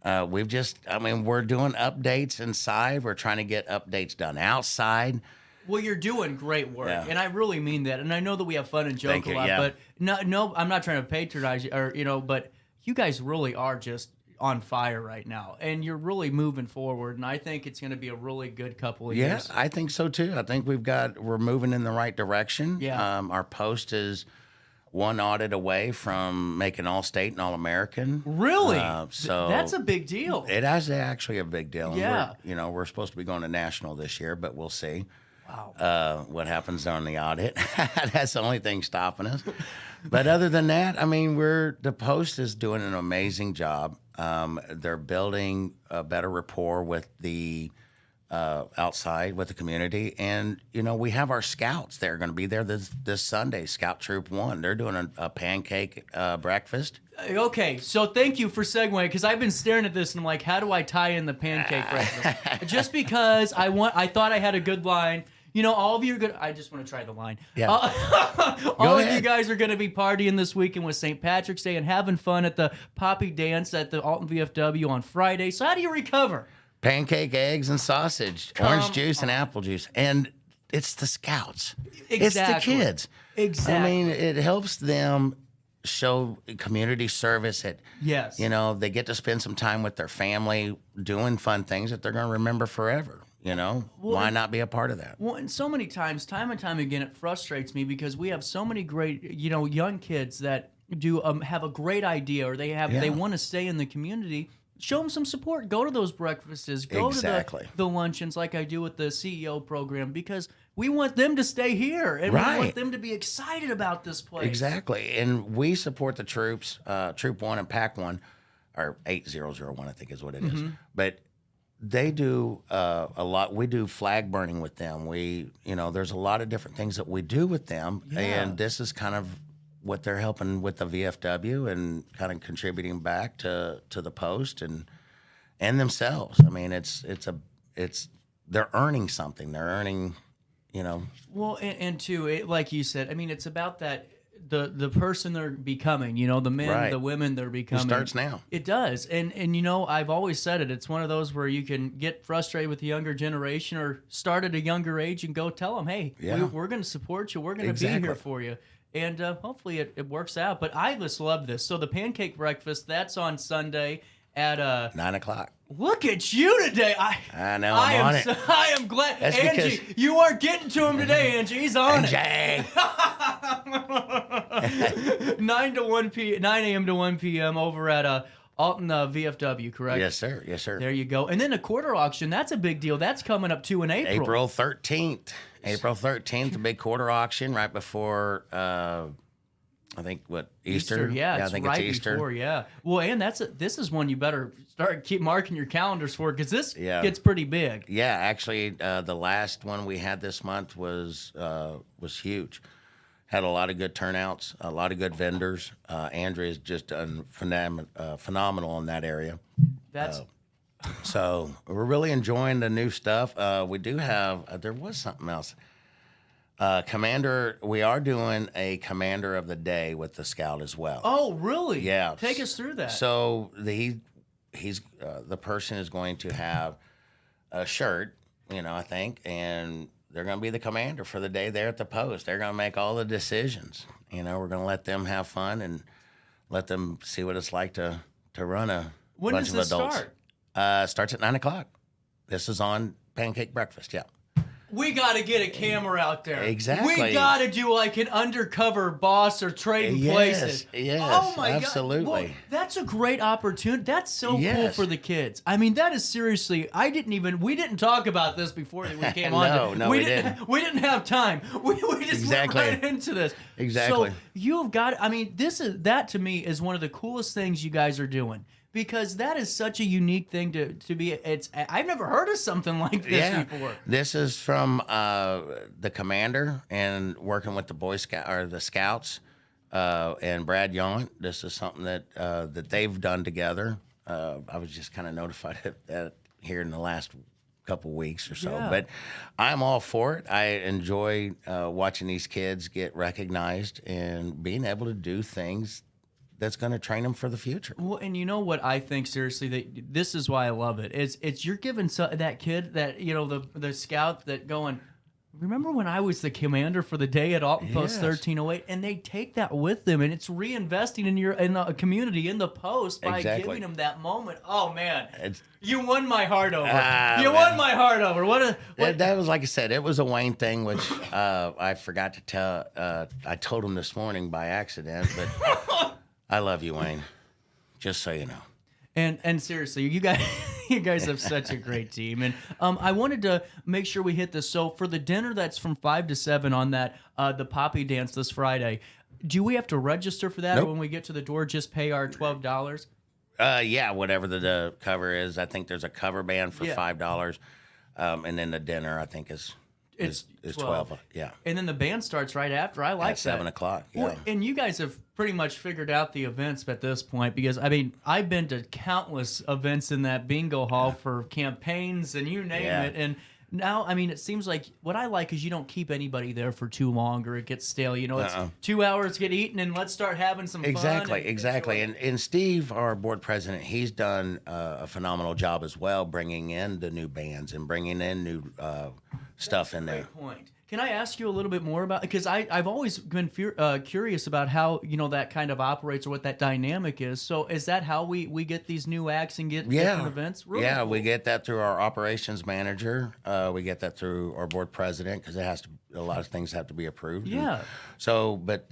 we're doing updates inside. We're trying to get updates done outside. Well, you're doing great work, and I really mean that. And I know that we have fun and joke Thank a you, lot, yeah. but no, I'm not trying to patronize you, or but you guys really are just on fire right now, and you're really moving forward. And I think it's going to be a really good couple of years. Yeah, I think so too. I think we're moving in the right direction. Yeah. Our Post is one audit away from making All-State and All-American. Really? So that's a big deal. It is actually a big deal. Yeah. And we're supposed to be going to national this year, but we'll see. Wow. What happens on the audit. That's the only thing stopping us. But other than that, I mean, the Post is doing an amazing job. They're building a better rapport with the outside, with the community. And, we have our scouts. They're going to be there this Sunday, Scout Troop 1. They're doing a pancake breakfast. Okay, so thank you for segueing, because I've been staring at this and I'm like, how do I tie in the pancake breakfast? Just because I thought I had a good line. All of you are good. I just want to try the line. Yeah. All of you guys are going to be partying this weekend with St. Patrick's Day and having fun at the Poppy Dance at the Alton VFW on Friday. So how do you recover? Pancake, eggs, and sausage, orange juice, and apple juice. And it's the scouts. Exactly. It's the kids. Exactly. I mean, it helps them show community service. Yes. They get to spend some time with their family doing fun things that they're going to remember forever. Why not be a part of that? Well, and so many times, time and time again, it frustrates me because we have so many great, young kids that do have a great idea, or they want to stay in the community. Show them some support. Go to those breakfasts. Go to the luncheons like I do with the CEO program, because we want them to stay here, and we want them to be excited about this place. Exactly. And we support the troops, Troop 1 and Pack 1, or 8001, I think is what it is. But they do a lot. We do flag burning with them. There's a lot of different things that we do with them. Yeah. And this is kind of what they're helping with the VFW and kind of contributing back to the Post and themselves. I mean, they're earning something. They're earning, Well, and too, like you said, I mean, it's about that. The person they're becoming, the men, the women they're becoming. It starts now. It does. And I've always said it. It's one of those where you can get frustrated with the younger generation, or start at a younger age and go tell them, hey, we're going to support you. We're going to be here for you. And hopefully it works out. But I just love this. So the pancake breakfast, that's on Sunday at 9 o'clock. Look at you today. I know. I'm on it. I am glad. That's Angie, you are getting to him today, Angie. He's on it. 9 a.m. to 1 p.m. over at Alton VFW, correct? Yes, sir. Yes, sir. There you go. And then the quarter auction, that's a big deal. That's coming up too in April. April 13th. April 13th, the big quarter auction right before, I think, Easter? Yeah, I think right it's Easter. Before, yeah. Well, and this is one you better keep marking your calendars for, because this gets pretty big. Yeah, actually, the last one we had this month was huge. Had a lot of good turnouts, a lot of good vendors. Andrea's just done phenomenal in that area. So we're really enjoying the new stuff. We do have, there was something else. We are doing a Commander of the Day with the Scout as well. Oh, really? Yeah. Take us through that. So the person is going to have a shirt, I think, and they're going to be the commander for the day there at the Post. They're going to make all the decisions. We're going to let them have fun and let them see what it's like to run a bunch of adults. Start? Starts at 9 o'clock. This is on Pancake Breakfast, yeah. We got to get a camera out there. Exactly. We got to do like an undercover boss or trading places. Yes, oh my absolutely. God. Well, that's a great opportunity. That's so cool for the kids. I mean, that is seriously, we didn't talk about this before we came on. No, we didn't. We didn't have time. We just went right into this. Exactly. So you've got, that to me is one of the coolest things you guys are doing. Because that is such a unique thing to be. I've never heard of something like this before. This is from the commander and working with the Boy Scout or the Scouts and Brad Yount. This is something that they've done together. I was just kind of notified of that here in the last couple weeks or so. But I'm all for it. I enjoy watching these kids get recognized and being able to do things that's going to train them for the future. Well, and you know what I think, seriously, that this is why I love it. It's you're giving that kid that, the scout that going, remember when I was the commander for the day at Alton Post Yes. 1308, and they take that with them, and it's reinvesting in the community, in the Post, by giving them that moment. Oh man, you won my heart over. You won my heart over. That was, like I said, it was a Wayne thing, which I forgot to tell. I told him this morning by accident, but I love you, Wayne. Just so you know. And seriously, you guys have such a great team. And I wanted to make sure we hit this. So for the dinner that's from 5 to 7 on that the Poppy Dance this Friday, do we have to register for that, Nope. or when we get to the door, just pay our $12? Yeah, whatever the cover is. I think there's a cover band for $5, and then the dinner I think is 12. Yeah. And then the band starts right after. I like At 7 o'clock. Yeah. Well, and you guys have pretty much figured out the events at this point, because I mean, I've been to countless events in that bingo hall for campaigns and you name it. And now, I mean, it seems like what I like is you don't keep anybody there for too long or it gets stale. You know, it's 2 hours get eaten and let's start having some fun. Exactly. And Steve, our board president, he's done a phenomenal job as well, bringing in the new bands and bringing in new stuff in there. Great point. Can I ask you a little bit more about, because I've always been curious about how, you know, that kind of operates or what that dynamic is. So is that how we get these new acts and get different events? Really cool. We get that through our operations manager. We get that through our board president, because a lot of things have to be approved. Yeah. But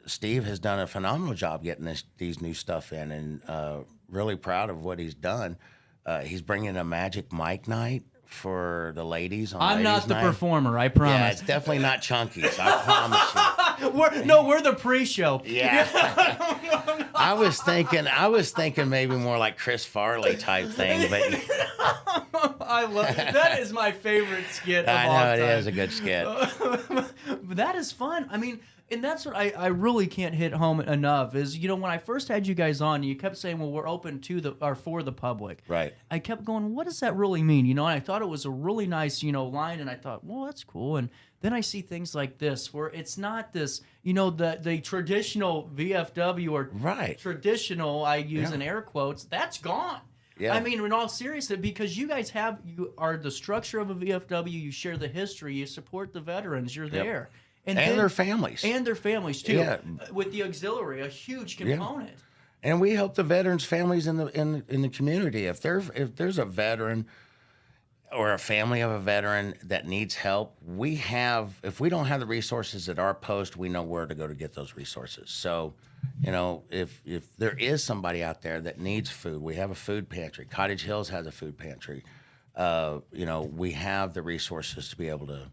Steve has done a phenomenal job getting these new stuff in, and really proud of what he's done. He's bringing a Magic Mike night for the ladies on I'm ladies not the night. performer, I promise. Yeah, it's definitely not Chunky's, I promise you. We're the pre-show. Yeah. I was thinking maybe more like Chris Farley type thing, but I love that. Is my favorite skit of all I know time. it is a good skit. But that is fun. I mean, and that's what I really can't hit home enough is, you know, when I first had you guys on, you kept saying, well, we're open to for the public. Right. I kept going, what does that really mean? You know, and I thought it was a really nice, you know, line, and I thought, well, that's cool. And then I see things like this where it's not this, you know, the traditional VFW or traditional, I use in air quotes, that's gone. Yeah. I mean, in all seriousness, because you guys you are the structure of a VFW, you share the history, you support the veterans, you're there. And their families. And their families, too. Yeah. With the auxiliary, a huge component. And we help the veterans' families in the community. If there's a veteran or a family of a veteran that needs help, if we don't have the resources at our post, we know where to go to get those resources. So, you know, if there is somebody out there that needs food, we have a food pantry. Cottage Hills has a food pantry. You know, we have the resources to be able to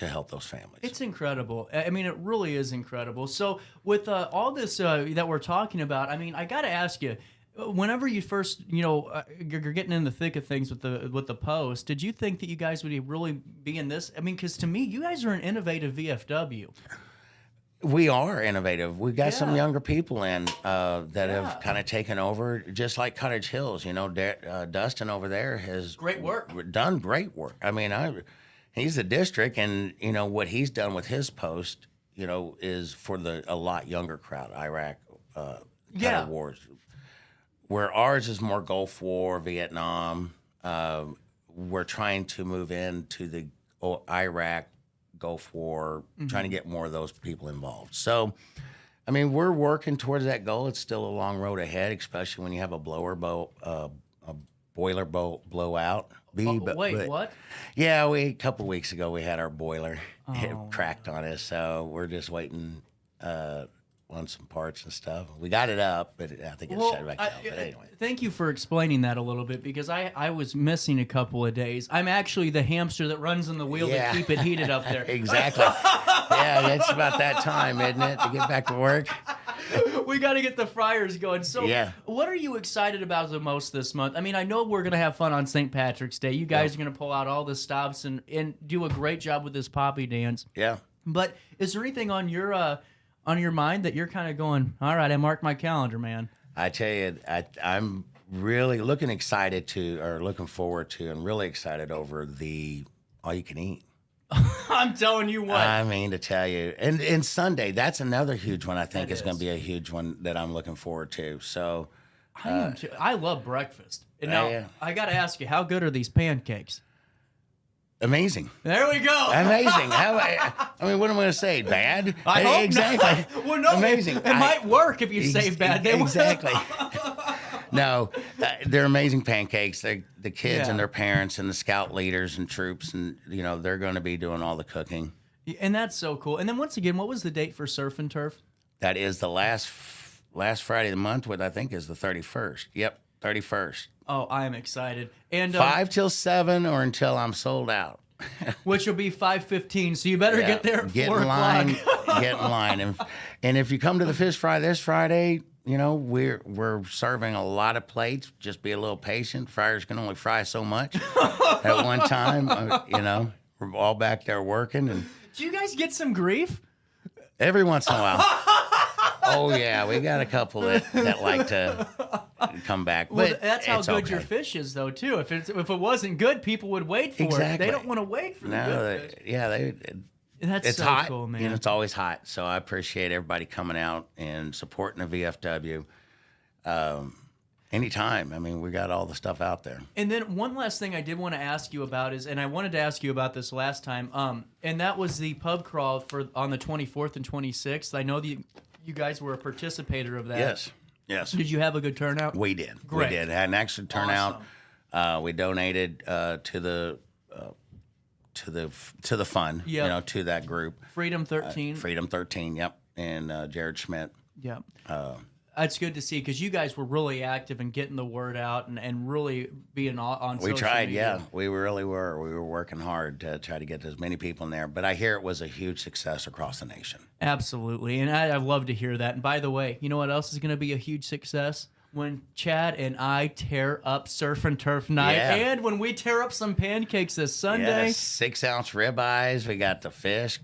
help those families. It's incredible. I mean, it really is incredible. So with all this that we're talking about, I mean, I got to ask you, whenever you first, you know, you're getting in the thick of things with the Post, did you think that you guys would really be in this? I mean, because to me, you guys are an innovative VFW. We are innovative. We've got some younger people in that have kind of taken over, just like Cottage Hills. You know, Dustin over there has done great work. I mean, he's the district, and you know what he's done with his post, you know, is for a lot younger crowd. Iraq, kind of wars, where ours is more Gulf War, Vietnam. We're trying to move into the Iraq, Gulf War, trying to get more of those people involved. So, I mean, we're working towards that goal. It's still a long road ahead, especially when you have a boiler blowout. What? Yeah, a couple weeks ago we had our boiler it cracked on us, so we're just waiting on some parts and stuff. We got it up, but I think it's shut back down. But anyway. Thank you for explaining that a little bit, because I was missing a couple of days. I'm actually the hamster that runs in the wheel to keep it heated up there. Exactly. Yeah, it's about that time, isn't it, to get back to work? We got to get the fryers going. So what are you excited about the most this month? I mean, I know we're going to have fun on St. Patrick's Day. You guys are going to pull out all the stops and do a great job with this Poppy Dance. Yeah. But is there anything on your mind that you're kind of going, all right, I marked my calendar, man? I tell you, I'm really looking forward to and really excited over the all you can eat. I'm telling you what. I mean, to tell you. And Sunday, that's another huge one I think is going to be a huge one that I'm looking forward to. So I love breakfast. And now, I got to ask you, how good are these pancakes? Amazing. There we go. Amazing. I mean, what am I going to say? Bad? I hope exactly. Not. Well, no, amazing. It might work if you say bad. Exactly. No, they're amazing pancakes. The kids and their parents and the scout leaders and troops, and they're going to be doing all the cooking. And that's so cool. And then once again, what was the date for Surf and Turf? That is the last Friday of the month, what I think is the 31st. Yep, 31st. Oh, I am excited. And 5 till 7 or until I'm sold out. Which will be 5:15, so you better get there at 4 o'clock. Get in line. And if you come to the Fish Fry this Friday, we're serving a lot of plates. Just be a little patient. Fryers can only fry so much at one time. We're all back there working. And do you guys get some grief? Every once in a while. Oh, yeah. We got a couple that like to come back. Well, but that's how good okay. your fish is, though, too. If it wasn't good, people would wait for it. They don't want to wait for the good fish. Yeah, That's it's so hot. cool, man. It's always hot. So I appreciate everybody coming out and supporting the VFW. Anytime. I mean, we got all the stuff out there. And then one last thing I did want to ask you about is, and I wanted to ask you about this last time, and that was the pub crawl on the 24th and 26th. I know that you guys were a participator of that. Yes. Did you have a good turnout? We did. Great. We did. Had an excellent turnout. Awesome. We donated to the fund. Yep. To that group. Freedom 13. Freedom 13. Yep. And Jared Schmidt. Yep. That's good to see because you guys were really active in getting the word out and really being on social We tried, media. yeah. We really were. We were working hard to try to get as many people in there. But I hear it was a huge success across the nation. Absolutely. And I love to hear that. And by the way, you know what else is going to be a huge success? When Chad and I tear up Surf and Turf night, and when we tear up some pancakes this Sunday. Yes, 6-ounce ribeyes. We got the fish,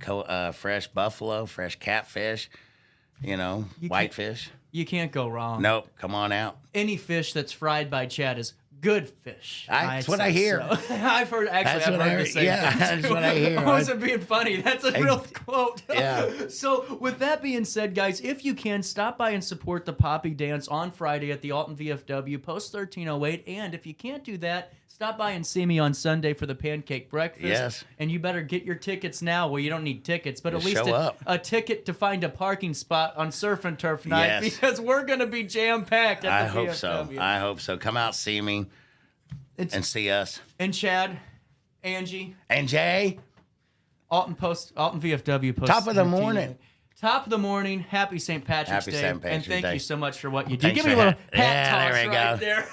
fresh buffalo, fresh catfish, whitefish. You can't go wrong. Nope, come on out. Any fish that's fried by Chad is good fish. That's what I hear. So. I've heard the same thing. That's what I hear. I wasn't being funny. That's a real quote. Yeah. So with that being said, guys, if you can, stop by and support the Poppy Dance on Friday at the Alton VFW Post 1308. And if you can't do that, stop by and see me on Sunday for the pancake breakfast. Yes. And you better get your tickets now. Well, you don't need tickets, but Just at least show up. a ticket to find a parking spot on Surf and Turf night because we're going to be jam-packed at the VFW. I hope so. Come out, see me, and see us. And Chad, Angie. And Jay. Alton VFW Post. Top of the morning. Top of the morning. Happy St. Patrick's Day. St. Patrick's and thank Day. you so much for what you do. Thanks Give me a little for hat toss there we right go. there.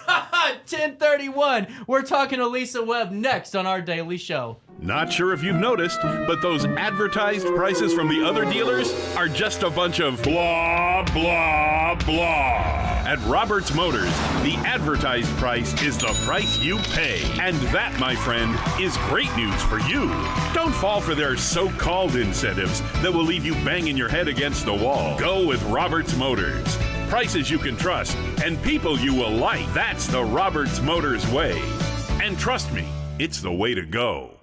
10:31. We're talking to Lisa Webb next on our daily show. Not sure if you've noticed, but those advertised prices from the other dealers are just a bunch of blah, blah, blah. At Roberts Motors, the advertised price is the price you pay. And that, my friend, is great news for you. Don't fall for their so-called incentives that will leave you banging your head against the wall. Go with Roberts Motors. Prices you can trust and people you will like. That's the Roberts Motors way. And trust me, it's the way to go.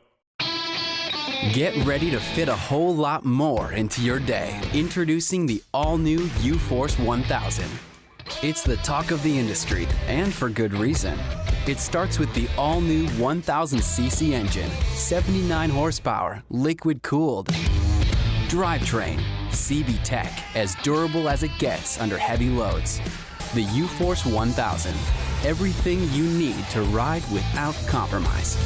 Get ready to fit a whole lot more into your day. Introducing the all-new U-Force 1000. It's the talk of the industry, and for good reason. It starts with the all-new 1000cc engine, 79 horsepower, liquid-cooled. Drivetrain, CB Tech, as durable as it gets under heavy loads. The U-Force 1000. Everything you need to ride without compromise.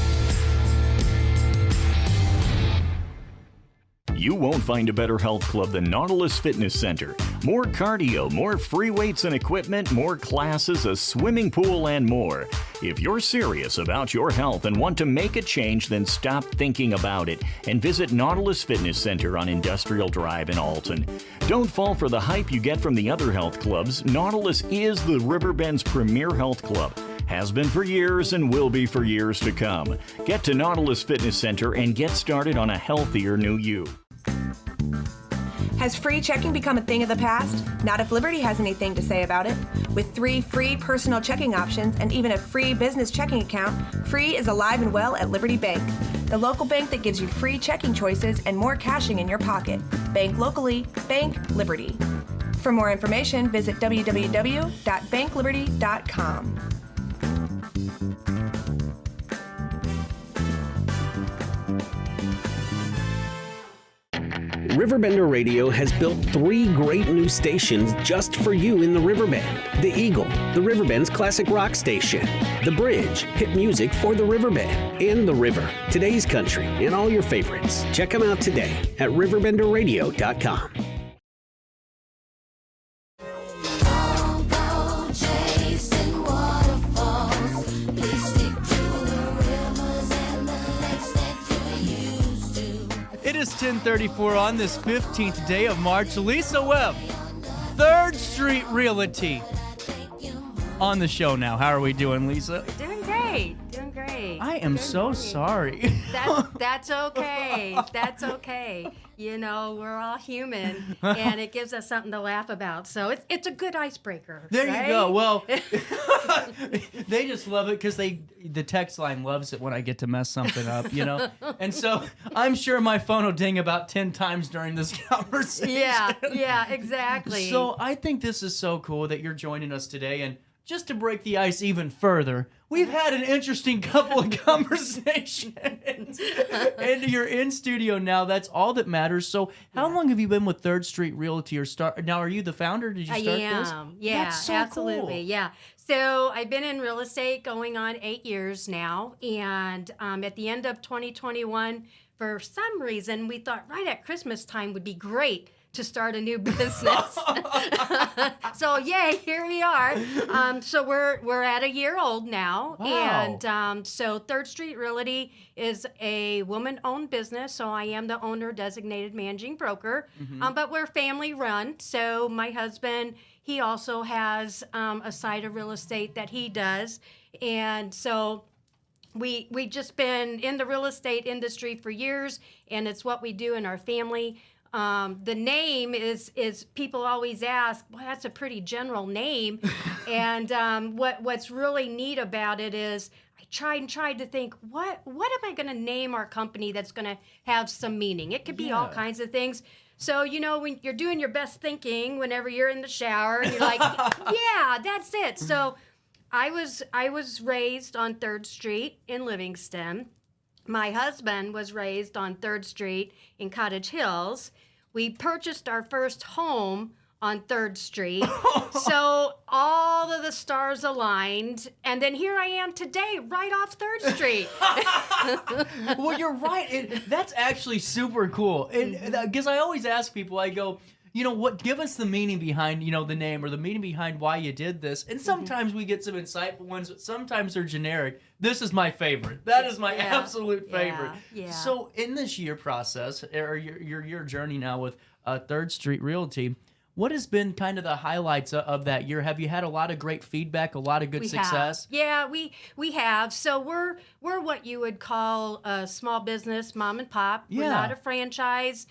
You won't find a better health club than Nautilus Fitness Center. More cardio, more free weights and equipment, more classes, a swimming pool, and more. If you're serious about your health and want to make a change, then stop thinking about it and visit Nautilus Fitness Center on Industrial Drive in Alton. Don't fall for the hype you get from the other health clubs. Nautilus is the Riverbend's premier health club. Has been for years and will be for years to come. Get to Nautilus Fitness Center and get started on a healthier new you. Has free checking become a thing of the past? Not if Liberty has anything to say about it. With 3 free personal checking options and even a free business checking account, free is alive and well at Liberty Bank, the local bank that gives you free checking choices and more cashing in your pocket. Bank locally, bank Liberty. For more information, visit www.bankliberty.com. Riverbender Radio has built 3 great new stations just for you in the Riverbend. The Eagle, the Riverbend's classic rock station. The Bridge, hit music for the Riverbend. And The River, today's country, and all your favorites. Check them out today at RiverBender.com. It is 10:34 on this 15th day of March. Lisa Webb, 3rd Street Realty, on the show now. How are we doing, Lisa? Doing great. I am so sorry. That's okay. That's okay. You know, we're all human, and it gives us something to laugh about. So it's a good icebreaker. There right? you go. Well, they just love it because the text line loves it when I get to mess something up, you know? And so I'm sure my phone will ding about 10 times during this conversation. Yeah, exactly. So I think this is so cool that you're joining us today. And just to break the ice even further, we've had an interesting couple of conversations. And you're in studio now. That's all that matters. So how long have you been with 3rd Street Realty? Now, are you the founder? Did you start this? I am. Yeah, that's so absolutely. Cool. Yeah. So I've been in real estate going on 8 years now. And at the end of 2021, for some reason, we thought right at Christmas time would be great to start a new business. So yay, here we are. So we're at a year old now. Wow. And so 3rd Street Realty is a woman-owned business. So I am the owner, designated managing broker. But we're family run. So my husband, he also has a side of real estate that he does. And so we just been in the real estate industry for years, and it's what we do in our family. The name is people always ask, well, that's a pretty general name. And what's really neat about it is I tried to think, what am I going to name our company that's going to have some meaning? It could be all kinds of things. So, you know, when you're doing your best thinking whenever you're in the shower, and you're like, yeah, that's it. So I was raised on 3rd Street in Livingston. My husband was raised on 3rd Street in Cottage Hills. We purchased our first home on 3rd Street. So all of the stars aligned. And then here I am today, right off 3rd Street. Well, you're right. That's actually super cool. Because I always ask people, I go, you know what, give us the meaning behind, you know, the name or the meaning behind why you did this. And sometimes we get some insightful ones, but sometimes they're generic. This is my favorite. That is my absolute favorite. Yeah. So in this year process, or your journey now with 3rd Street Realty, what has been kind of the highlights of that year? Have you had a lot of great feedback, a lot of good success? Yeah, we have. So we're what you would call a small business, mom and pop. We're not a franchise.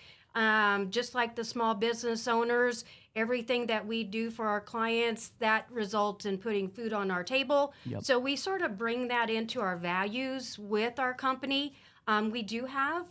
Just like the small business owners, everything that we do for our clients, that results in putting food on our table. Yep. So we sort of bring that into our values with our company. We do have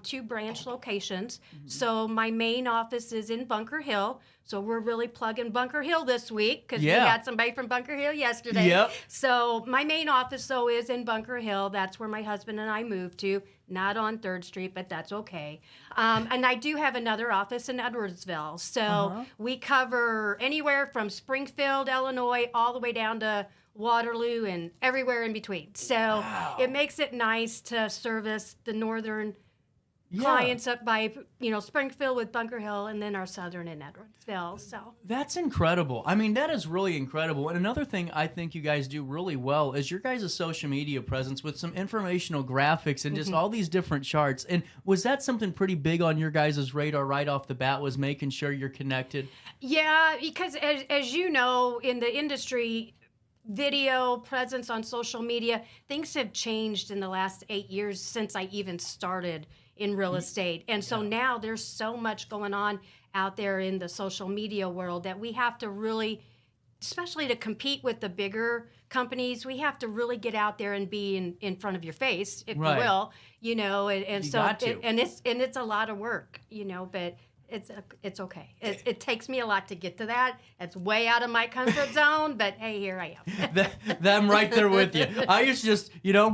2 branch locations. So my main office is in Bunker Hill. So we're really plugging Bunker Hill this week because we got somebody from Bunker Hill yesterday. Yep. So my main office, though, is in Bunker Hill. That's where my husband and I moved to. Not on 3rd Street, but that's okay. And I do have another office in Edwardsville. So we cover anywhere from Springfield, Illinois, all the way down to Waterloo and everywhere in between. So it makes it nice to service the northern clients up by, you know, Springfield with Bunker Hill, and then our southern in Edwardsville. So that's incredible. I mean, that is really incredible. And another thing I think you guys do really well is your guys' social media presence with some informational graphics and just all these different charts. And was that something pretty big on your guys' radar right off the bat, was making sure you're connected? Yeah, because as you know, in the industry, video presence on social media, things have changed in the last 8 years since I even started in real estate. And so now there's so much going on out there in the social media world that we have to really, especially to compete with the bigger companies, we have to really get out there and be in front of your face, if you will, you know, and You so got to. and it's a lot of work, you know, but It's okay. It takes me a lot to get to that. It's way out of my comfort zone, but hey, here I am. I'm right there with you. I used to just,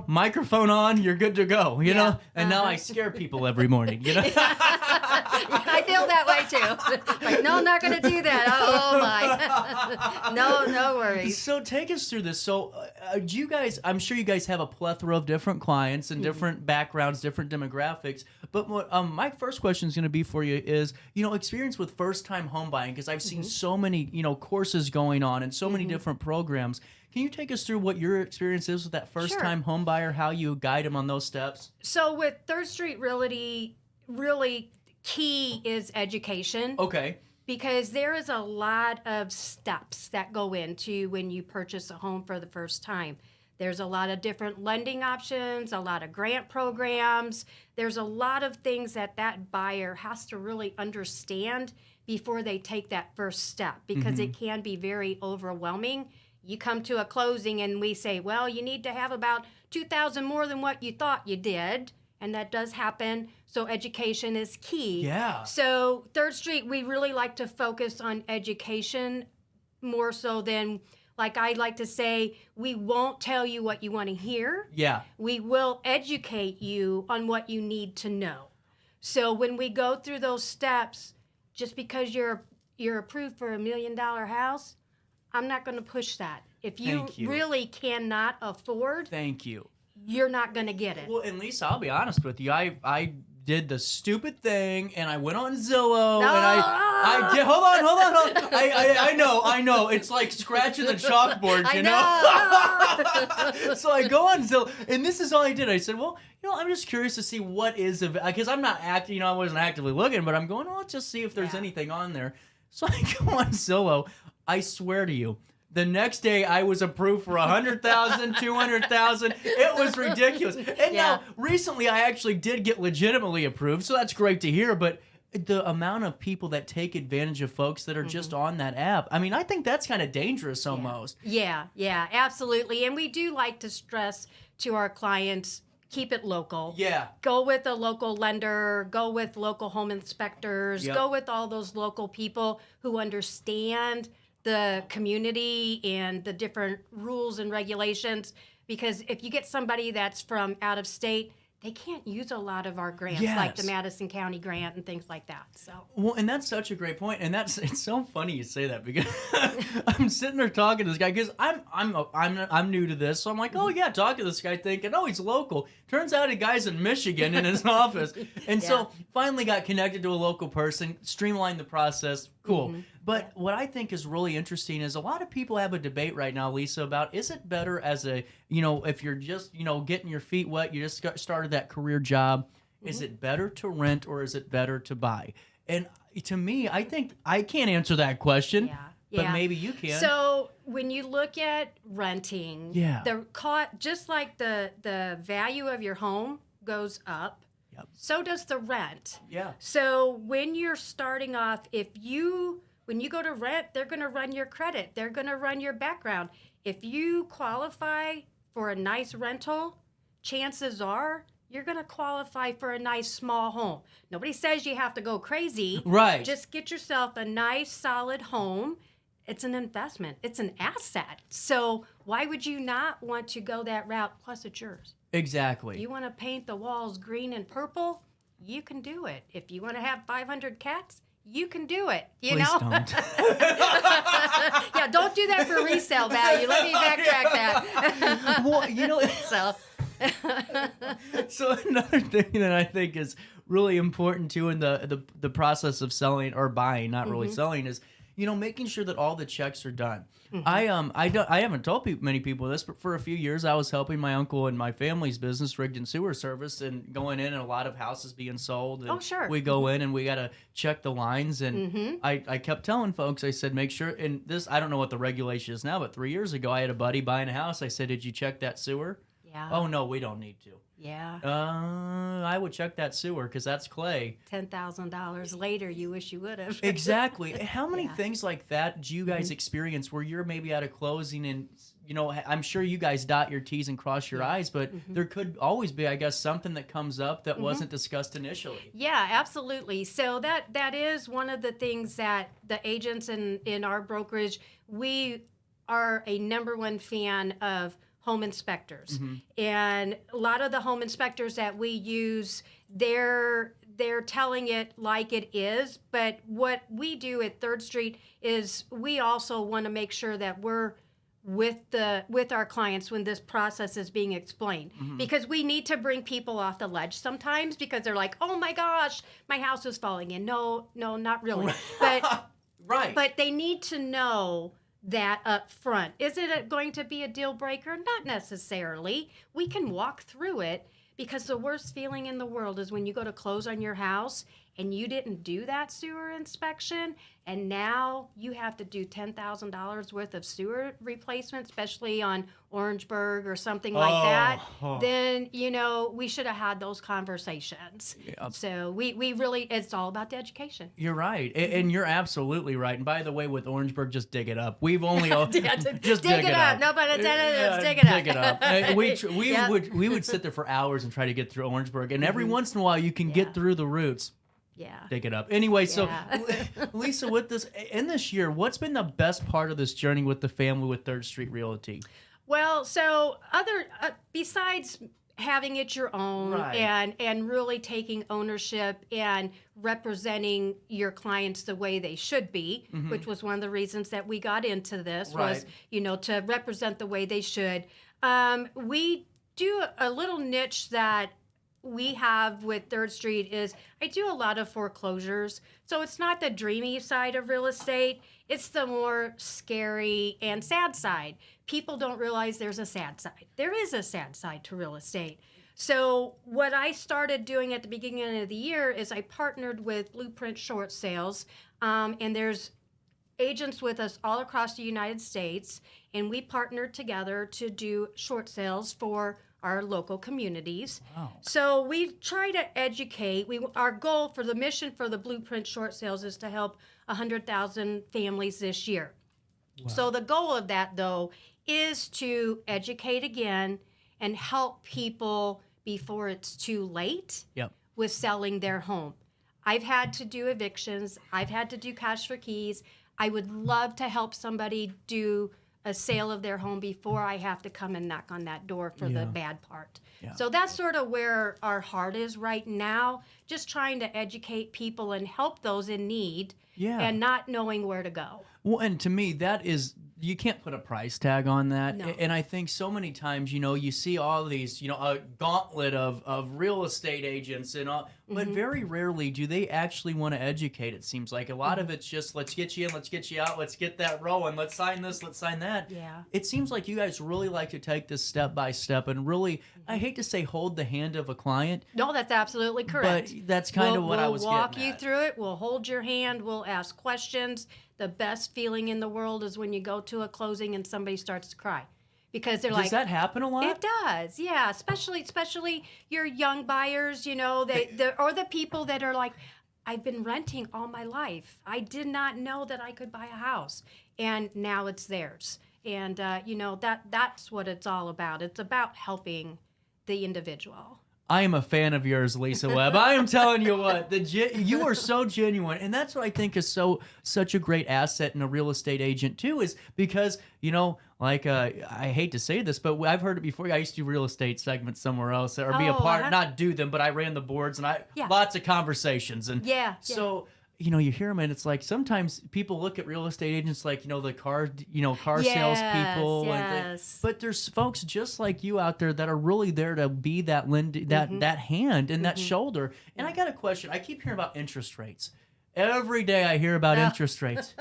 microphone on, you're good to go, know? And now I scare people every morning, I feel that way too. Like, no, I'm not going to do that. Oh my. No worries. So take us through this. So do you guys, I'm sure you guys have a plethora of different clients and different backgrounds, different demographics. But what, my first question is going to be for you is, experience with first-time home buying, because I've seen so many, courses going on and so many different programs. Can you take us through what your experience is with that first-time home buyer, how you guide them on those steps? So with Third Street Realty, really key is education. Okay. Because there is a lot of steps that go into when you purchase a home for the first time. There's a lot of different lending options, a lot of grant programs. There's a lot of things that buyer has to really understand before they take that first step, because it can be very overwhelming. You come to a closing and we say, well, you need to have about $2,000 more than what you thought you did. And that does happen. So education is key. Yeah. So Third Street, we really like to focus on education more so than, like I like to say, we won't tell you what you want to hear. Yeah. We will educate you on what you need to know. So when we go through those steps, just because you're approved for $1 million house, I'm not going to push that. If you really cannot afford, you're not going to get it. Well, and Lisa, I'll be honest with you. I did the stupid thing, and I went on Zillow, and I did. Hold on. I know. It's like scratching the chalkboard, you know? So I go on Zillow, and this is all I did. I said, well, I'm just curious to see what is, because I'm not acting, I wasn't actively looking, but I'm going, let's just see if there's anything on there. So I go on Zillow. I swear to you, the next day, I was approved for $100,000, $200,000. It was ridiculous. And now, recently, I actually did get legitimately approved, so that's great to hear. But the amount of people that take advantage of folks that are just on that app, I mean, I think that's kind of dangerous almost. Yeah, absolutely. And we do like to stress to our clients, keep it local. Yeah. Go with a local lender. Go with local home inspectors. Go with all those local people who understand the community and the different rules and regulations, because if you get somebody that's from out of state, they can't use a lot of our grants, like the Madison County grant and things like that. So well, and that's such a great point, and it's so funny you say that, because I'm sitting there talking to this guy, because I'm new to this, so I'm like, oh yeah, talk to this guy, thinking, oh, he's local. Turns out a guy's in Michigan in his office, and so finally got connected to a local person, streamlined the process. Cool. But what I think is really interesting is a lot of people have a debate right now, Lisa, about is it better as a, if you're just, getting your feet wet, you just started that career job, is it better to rent or is it better to buy? And to me, I think I can't answer that question, but maybe you can. So when you look at renting, just like the value of your home goes up, so does the rent. Yeah. So when you're starting off, when you go to rent, they're going to run your credit. They're going to run your background. If you qualify for a nice rental, chances are you're going to qualify for a nice small home. Nobody says you have to go crazy. Right. Just get yourself a nice, solid home. It's an investment. It's an asset. So why would you not want to go that route? Plus, it's yours. Exactly. You want to paint the walls green and purple? You can do it. If you want to have 500 cats, you can do it. Please don't. Yeah, don't do that for resale value. Let me backtrack that. Well, So another thing that I think is really important too in the process of selling or buying, not really selling, is making sure that all the checks are done. I haven't told many people this, but for a few years I was helping my uncle and my family's business, rigged and sewer service, and going in and a lot of houses being sold. And we go in and we got to check the lines. And I kept telling folks, I said, make sure, and this, I don't know what the regulation is now, but 3 years ago I had a buddy buying a house. I said, did you check that sewer? Yeah. Oh, no, we don't need to. Yeah. I would check that sewer because that's clay. $10,000 later, you wish you would have. Exactly. How many things like that do you guys experience where you're maybe at a closing and I'm sure you guys dot your T's and cross your I's, but there could always be, I guess, something that comes up that wasn't discussed initially. Yeah, absolutely. So that is one of the things that the agents in our brokerage, we are a number one fan of home inspectors. And a lot of the home inspectors that we use, they're telling it like it is, but what we do at 3rd Street is we also want to make sure that we're with our clients when this process is being explained, because we need to bring people off the ledge sometimes, because they're like, oh my gosh, my house is falling in. No, not really. But but they need to know that up front. Is it going to be a deal breaker? Not necessarily. We can walk through it, because the worst feeling in the world is when you go to close on your house and you didn't do that sewer inspection, and now you have to do $10,000 worth of sewer replacement, especially on Orangeburg or something like that, then, we should have had those conversations. Yeah. So we really, it's all about the education. You're right. And you're absolutely right. And by the way, with Orangeburg, just dig it up. We've only just dig it up. No, but dig it up. We would sit there for hours and try to get through Orangeburg. And every once in a while, you can get through the roots. Yeah. Dig it up. Anyway, so Lisa, with this year, what's been the best part of this journey with the family with 3rd Street Realty? Well, so besides having it your own and really taking ownership and representing your clients the way they should be, which was one of the reasons that we got into this, was, to represent the way they should. We do a little niche that we have with 3rd Street is I do a lot of foreclosures. So it's not the dreamy side of real estate. It's the more scary and sad side. People don't realize there's a sad side. There is a sad side to real estate. So what I started doing at the beginning of the year is I partnered with Blueprint Short Sales, and there's agents with us all across the United States, and we partnered together to do short sales for our local communities. Wow. So we try to educate. Our goal for the mission for the Blueprint Short Sales is to help 100,000 families this year. Wow. So the goal of that, though, is to educate again and help people before it's too late with selling their home. I've had to do evictions. I've had to do cash for keys. I would love to help somebody do a sale of their home before I have to come and knock on that door for the bad part. Yeah. So that's sort of where our heart is right now, just trying to educate people and help those in need and not knowing where to go. Well, and to me, that is, you can't put a price tag on that. No. And I think so many times, you see all these, a gauntlet of real estate agents and all, but very rarely do they actually want to educate. It seems like a lot of it's just, let's get you in, let's get you out, let's get that rolling, let's sign this, let's sign that. Yeah. It seems like you guys really like to take this step by step and really, I hate to say hold the hand of a client. No, that's absolutely correct. But that's kind of what I was getting at. We'll walk you through it. We'll hold your hand. We'll ask questions. The best feeling in the world is when you go to a closing and somebody starts to cry, because they're Does that happen a lot? It does, yeah. Especially your young buyers, or the people that are like, I've been renting all my life. I did not know that I could buy a house, and now it's theirs. And that's what it's all about. It's about helping the individual. I am a fan of yours, Lisa Webb. I am telling you what, you are so genuine, and that's what I think is such a great asset in a real estate agent too. Is because I hate to say this, but I've heard it before. I used to do real estate segments somewhere else, or be a part, not do them, but I ran the boards and lots of conversations, and so. You hear them, and it's like sometimes people look at real estate agents like the car salespeople. Yes. But there's folks just like you out there that are really there to be that that hand and that shoulder. And I got a question. I keep hearing about interest rates. Every day I hear about interest rates.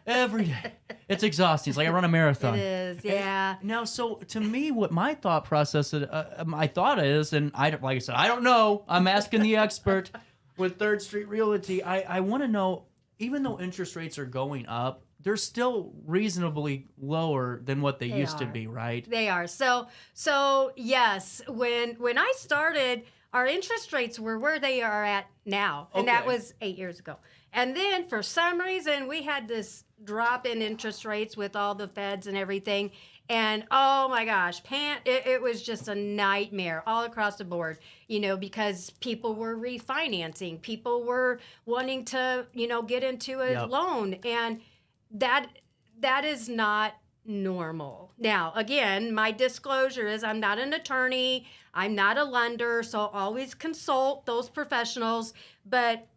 Every day. It's exhausting. It's like I run a marathon. It is, yeah. Now, so to me, what my thought process is, and like I said, I don't know. I'm asking the expert. With 3rd Street Realty, I want to know, even though interest rates are going up, they're still reasonably lower than what they used to be, right? They are. So yes, when I started, our interest rates were where they are at now, and that was 8 years ago. And then for some reason, we had this drop in interest rates with all the feds and everything, And oh my gosh, it was just a nightmare all across the board, because people were refinancing, people were wanting to, get into a loan, and that is not normal. Now, again, my disclosure is I'm not an attorney, I'm not a lender, so always consult those professionals. But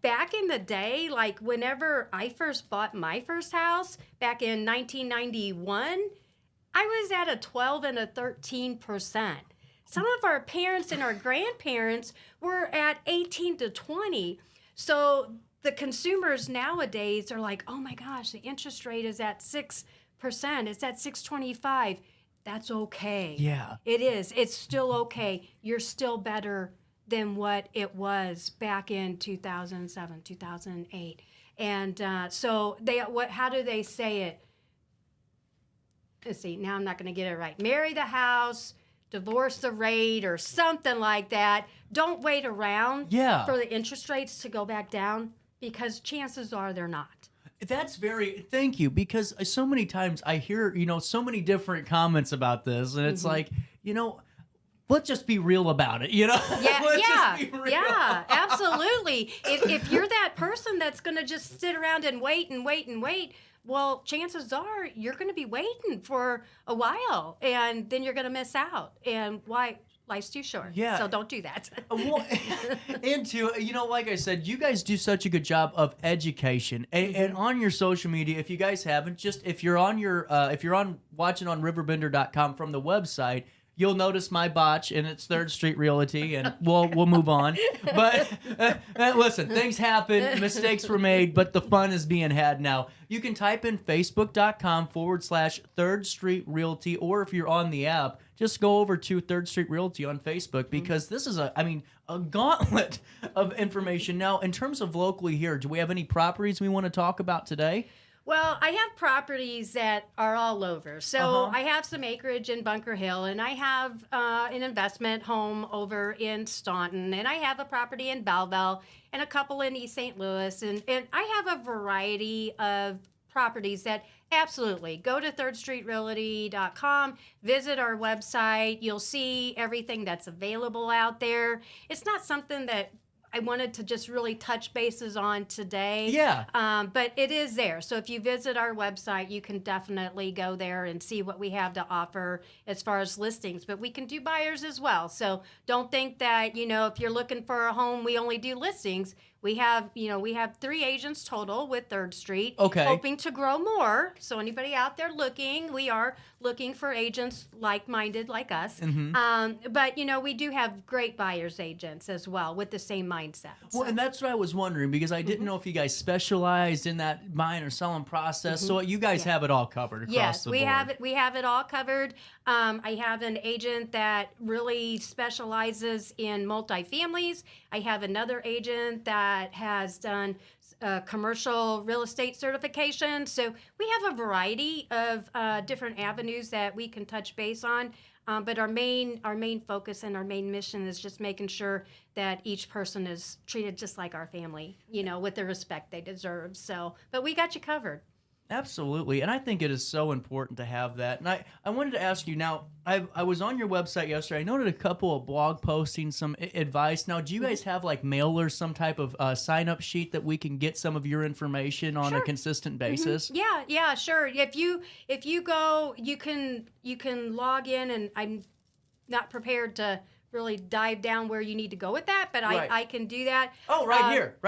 back in the day, like whenever I first bought my first house back in 1991, I was at a 12 and a 13%. Some of our parents and our grandparents were at 18 to 20. So the consumers nowadays are like, oh my gosh, the interest rate is at 6%. It's at 6.25. That's okay. Yeah. It is. It's still okay. You're still better than what it was back in 2007, 2008. And so how do they say it? Let's see, now I'm not going to get it right. Marry the house, divorce the rate, or something like that. Don't wait around for the interest rates to go back down, because chances are they're not. Thank you, because so many times I hear, so many different comments about this, and it's like, let's just be real about it, Yeah, absolutely. If you're that person that's going to just sit around and wait, well, chances are you're going to be waiting for a while, and then you're going to miss out. And why? Life's too short. Yeah. So don't do that. And to, like I said, you guys do such a good job of education. And on your social media, if you guys haven't, if you're watching on RiverBender.com from the website, you'll notice my botch, and it's 3rd Street Realty, and we'll move on. But listen, things happen, mistakes were made, but the fun is being had now. You can type in Facebook.com/3rd Street Realty, or if you're on the app, just go over to 3rd Street Realty on Facebook, because this is a gauntlet of information. Now, in terms of locally here, do we have any properties we want to talk about today? Well, I have properties that are all over. So I have some acreage in Bunker Hill, and I have an investment home over in Staunton, and I have a property in Belleville, and a couple in East St. Louis, and I have a variety of properties that absolutely go to thirdstreetrealty.com, visit our website. You'll see everything that's available out there. It's not something that I wanted to just really touch bases on today. Yeah. But it is there. So if you visit our website, you can definitely go there and see what we have to offer as far as listings. But we can do buyers as well. So don't think that, if you're looking for a home, we only do listings. We have 3 agents total with 3rd Street. Okay. Hoping to grow more. So anybody out there looking, we are looking for agents like-minded like us. But, we do have great buyers agents as well with the same mindset. Well, and that's what I was wondering, because I didn't know if you guys specialized in that buying or selling process. So you guys have it all covered across the board. Yes, we have it all covered. I have an agent that really specializes in multifamilies. I have another agent that has done commercial real estate certification. So we have a variety of different avenues that we can touch base on. But our main focus and our main mission is just making sure that each person is treated just like our family, with the respect they deserve. So, but we got you covered. Absolutely, and I think it is so important to have that. And I wanted to ask you now, I was on your website yesterday. I noted a couple of blog postings, some advice. Now, do you guys have like mailers, some type of sign-up sheet that we can get some of your information on a consistent basis? Yeah, sure. If you go, you can log in, and I'm not prepared to really dive down where you need to go with that, but I can do that. Oh, right here.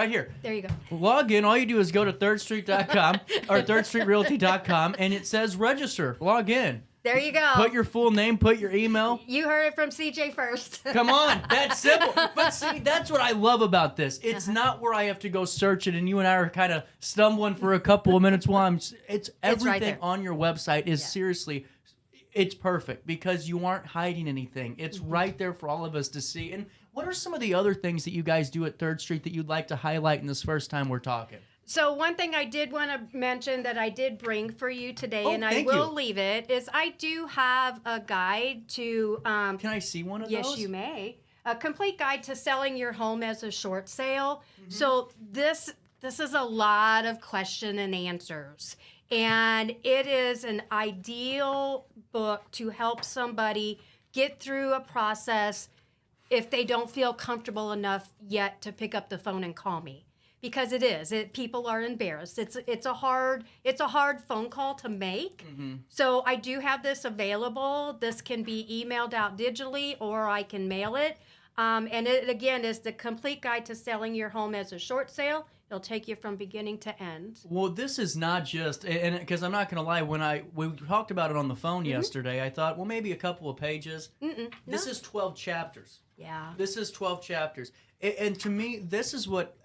There you go. Log in. All you do is go to thirdstreet.com or thirdstreetrealty.com, and it says register. Log in. There you go. Put your full name, put your email. You heard it from CJ first. Come on, that's simple. But see, that's what I love about this. It's not where I have to go search it, and you and I are kind of stumbling for a couple of minutes while it's everything right on your website is seriously. It's perfect because you aren't hiding anything. It's right there for all of us to see. And what are some of the other things that you guys do at 3rd Street that you'd like to highlight in this first time we're talking? So one thing I did want to mention that I did bring for you today, and I will leave it, is I do have a guide to... Can I see one of those? Yes, you may. A complete guide to selling your home as a short sale. So this is a lot of question and answers. And it is an ideal book to help somebody get through a process if they don't feel comfortable enough yet to pick up the phone and call me. Because it is. People are embarrassed. It's a hard phone call to make. Mm-hmm. So I do have this available. This can be emailed out digitally, or I can mail it. And it, again, is the complete guide to selling your home as a short sale. It'll take you from beginning to end. Well, this is not just, and because I'm not going to lie, when we talked about it on the phone yesterday, I thought, well, maybe a couple of pages. This is 12 chapters. Yeah. This is 12 chapters. And to me, this is what,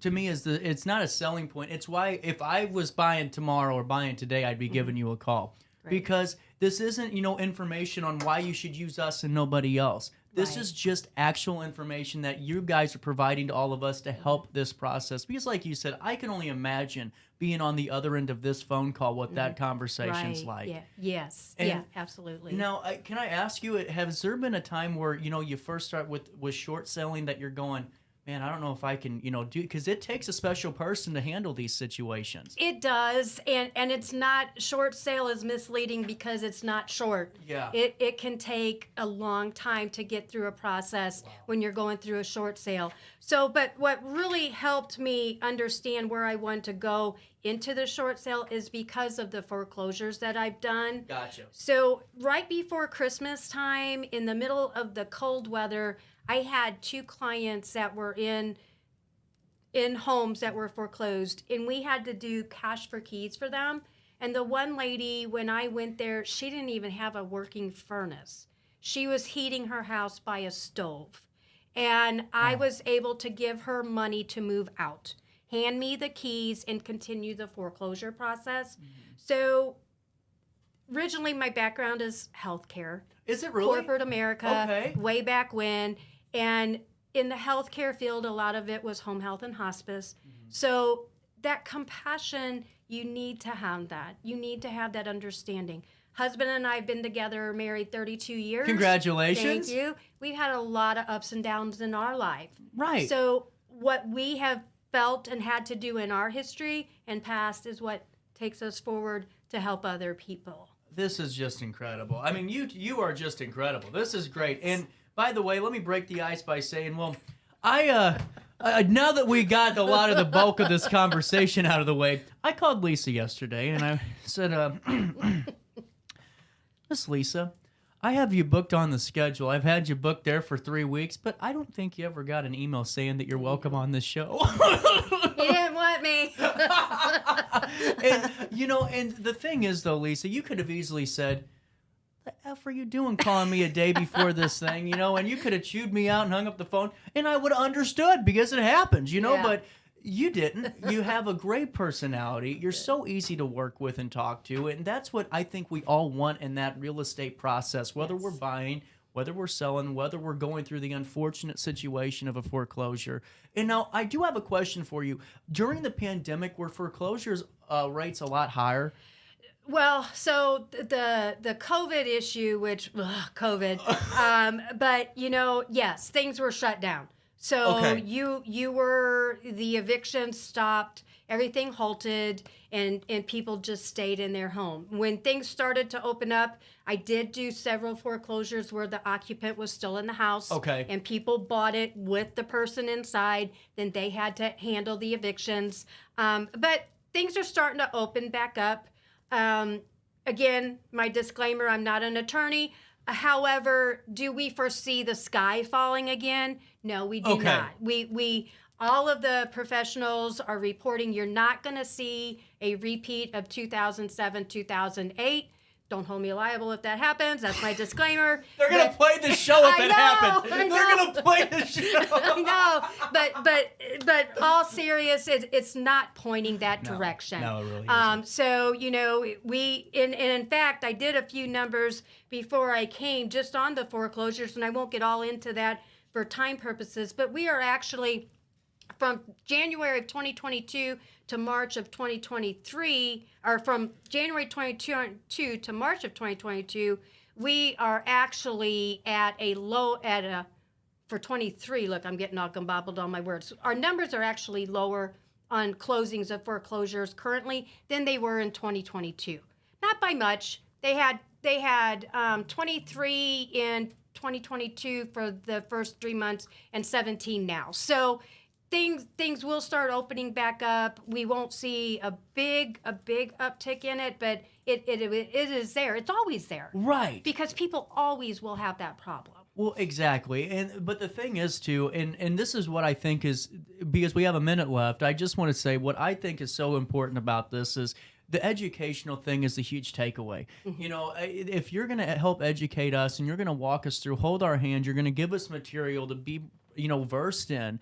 to me, it's not a selling point. It's why if I was buying tomorrow or buying today, I'd be giving you a call. Right. Because this isn't, information on why you should use us and nobody else. This is just actual information that you guys are providing to all of us to help this process. Because like you said, I can only imagine being on the other end of this phone call, what that conversation's like. Yeah. Yes. And yeah, absolutely. Now, can I ask you, has there been a time where, you first start with short selling that you're going, man, I don't know if I can, do, because it takes a special person to handle these situations. It does, and it's not, short sale is misleading because it's not short. Yeah. It can take a long time to get through a process when you're going through a short sale. So, but what really helped me understand where I want to go into the short sale is because of the foreclosures that I've done. Gotcha. So right before Christmas time, in the middle of the cold weather, I had 2 clients that were in homes that were foreclosed, and we had to do cash for keys for them. And the one lady, when I went there, she didn't even have a working furnace. She was heating her house by a stove. And I was able to give her money to move out, hand me the keys, and continue the foreclosure process. So originally my background is healthcare. Is it really? Corporate America, way back when. And in the healthcare field, a lot of it was home health and hospice. So that compassion, you need to have that. You need to have that understanding. Husband and I have been together, married 32 years. Congratulations. Thank you. We've had a lot of ups and downs in our life. Right. So what we have felt and had to do in our history and past is what takes us forward to help other people. This is just incredible. I mean, you are just incredible. This is great. And by the way, let me break the ice by saying, well, I now that we got a lot of the bulk of this conversation out of the way, I called Lisa yesterday and I said, Miss Lisa, I have you booked on the schedule. I've had you booked there for 3 weeks, but I don't think you ever got an email saying that you're welcome on this show. You didn't want me. And, and the thing is, though, Lisa, you could have easily said, the F are you doing calling me a day before this thing, and you could have chewed me out and hung up the phone, and I would have understood because it happens, but you didn't. You have a great personality. You're so easy to work with and talk to, and that's what I think we all want in that real estate process, whether we're buying, whether we're selling, whether we're going through the unfortunate situation of a foreclosure. And now, I do have a question for you. During the pandemic, were foreclosures rates a lot higher? Well, so the COVID issue, which COVID, but yes, things were shut down. So you were, the evictions stopped, everything halted, and people just stayed in their home. When things started to open up, I did do several foreclosures where the occupant was still in the house. And people bought it with the person inside. Then they had to handle the evictions. But things are starting to open back up. Again, my disclaimer, I'm not an attorney. However, do we foresee the sky falling again? No, we do not. We all of the professionals are reporting you're not going to see a repeat of 2007, 2008. Don't hold me liable if that happens. That's my disclaimer. They're going to play the show if it happens. They're going to play the show. I know. But all serious, it's not pointing that direction. No, it really isn't. So, in fact, I did a few numbers before I came just on the foreclosures, and I won't get all into that for time purposes, but we are actually, from January of 2022 to March of 2023, or from January 2022 to March of 2022, we are actually at a low, for 23, look, I'm getting all gumbobbled on my words. Our numbers are actually lower closings of foreclosures currently than they were in 2022. Not by much. They had 23 in 2022 for the first 3 months and 17 now. So things will start opening back up. We won't see a big uptick in it, but it is there. It's always there. Right. Because people always will have that problem. Well, exactly. But the thing is too, and this is what I think is, because we have a minute left, I just want to say what I think is so important about this is the educational thing is the huge takeaway. Mm-hmm. You know, if you're going to help educate us and you're going to walk us through, hold our hand, you're going to give us material to be, versed in,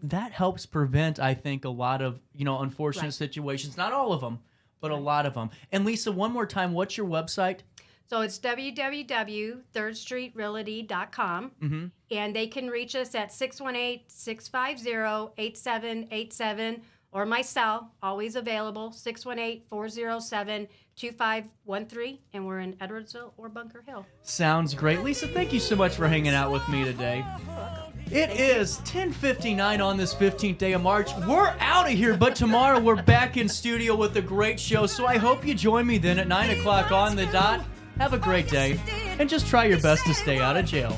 that helps prevent, I think, a lot of, unfortunate situations. Not all of them, but a lot of them. And Lisa, one more time, what's your website? So it's www.thirdstreetrealty.com, and they can reach us at 618-650-8787, or my cell, always available, 618-407-2513, and we're in Edwardsville or Bunker Hill. Sounds great. Lisa, thank you so much for hanging out with me today. It is 10:59 on this 15th day of March. We're out of here, but tomorrow we're back in studio with a great show, so I hope you join me then at 9 o'clock on the dot. Have a great day, and just try your best to stay out of jail.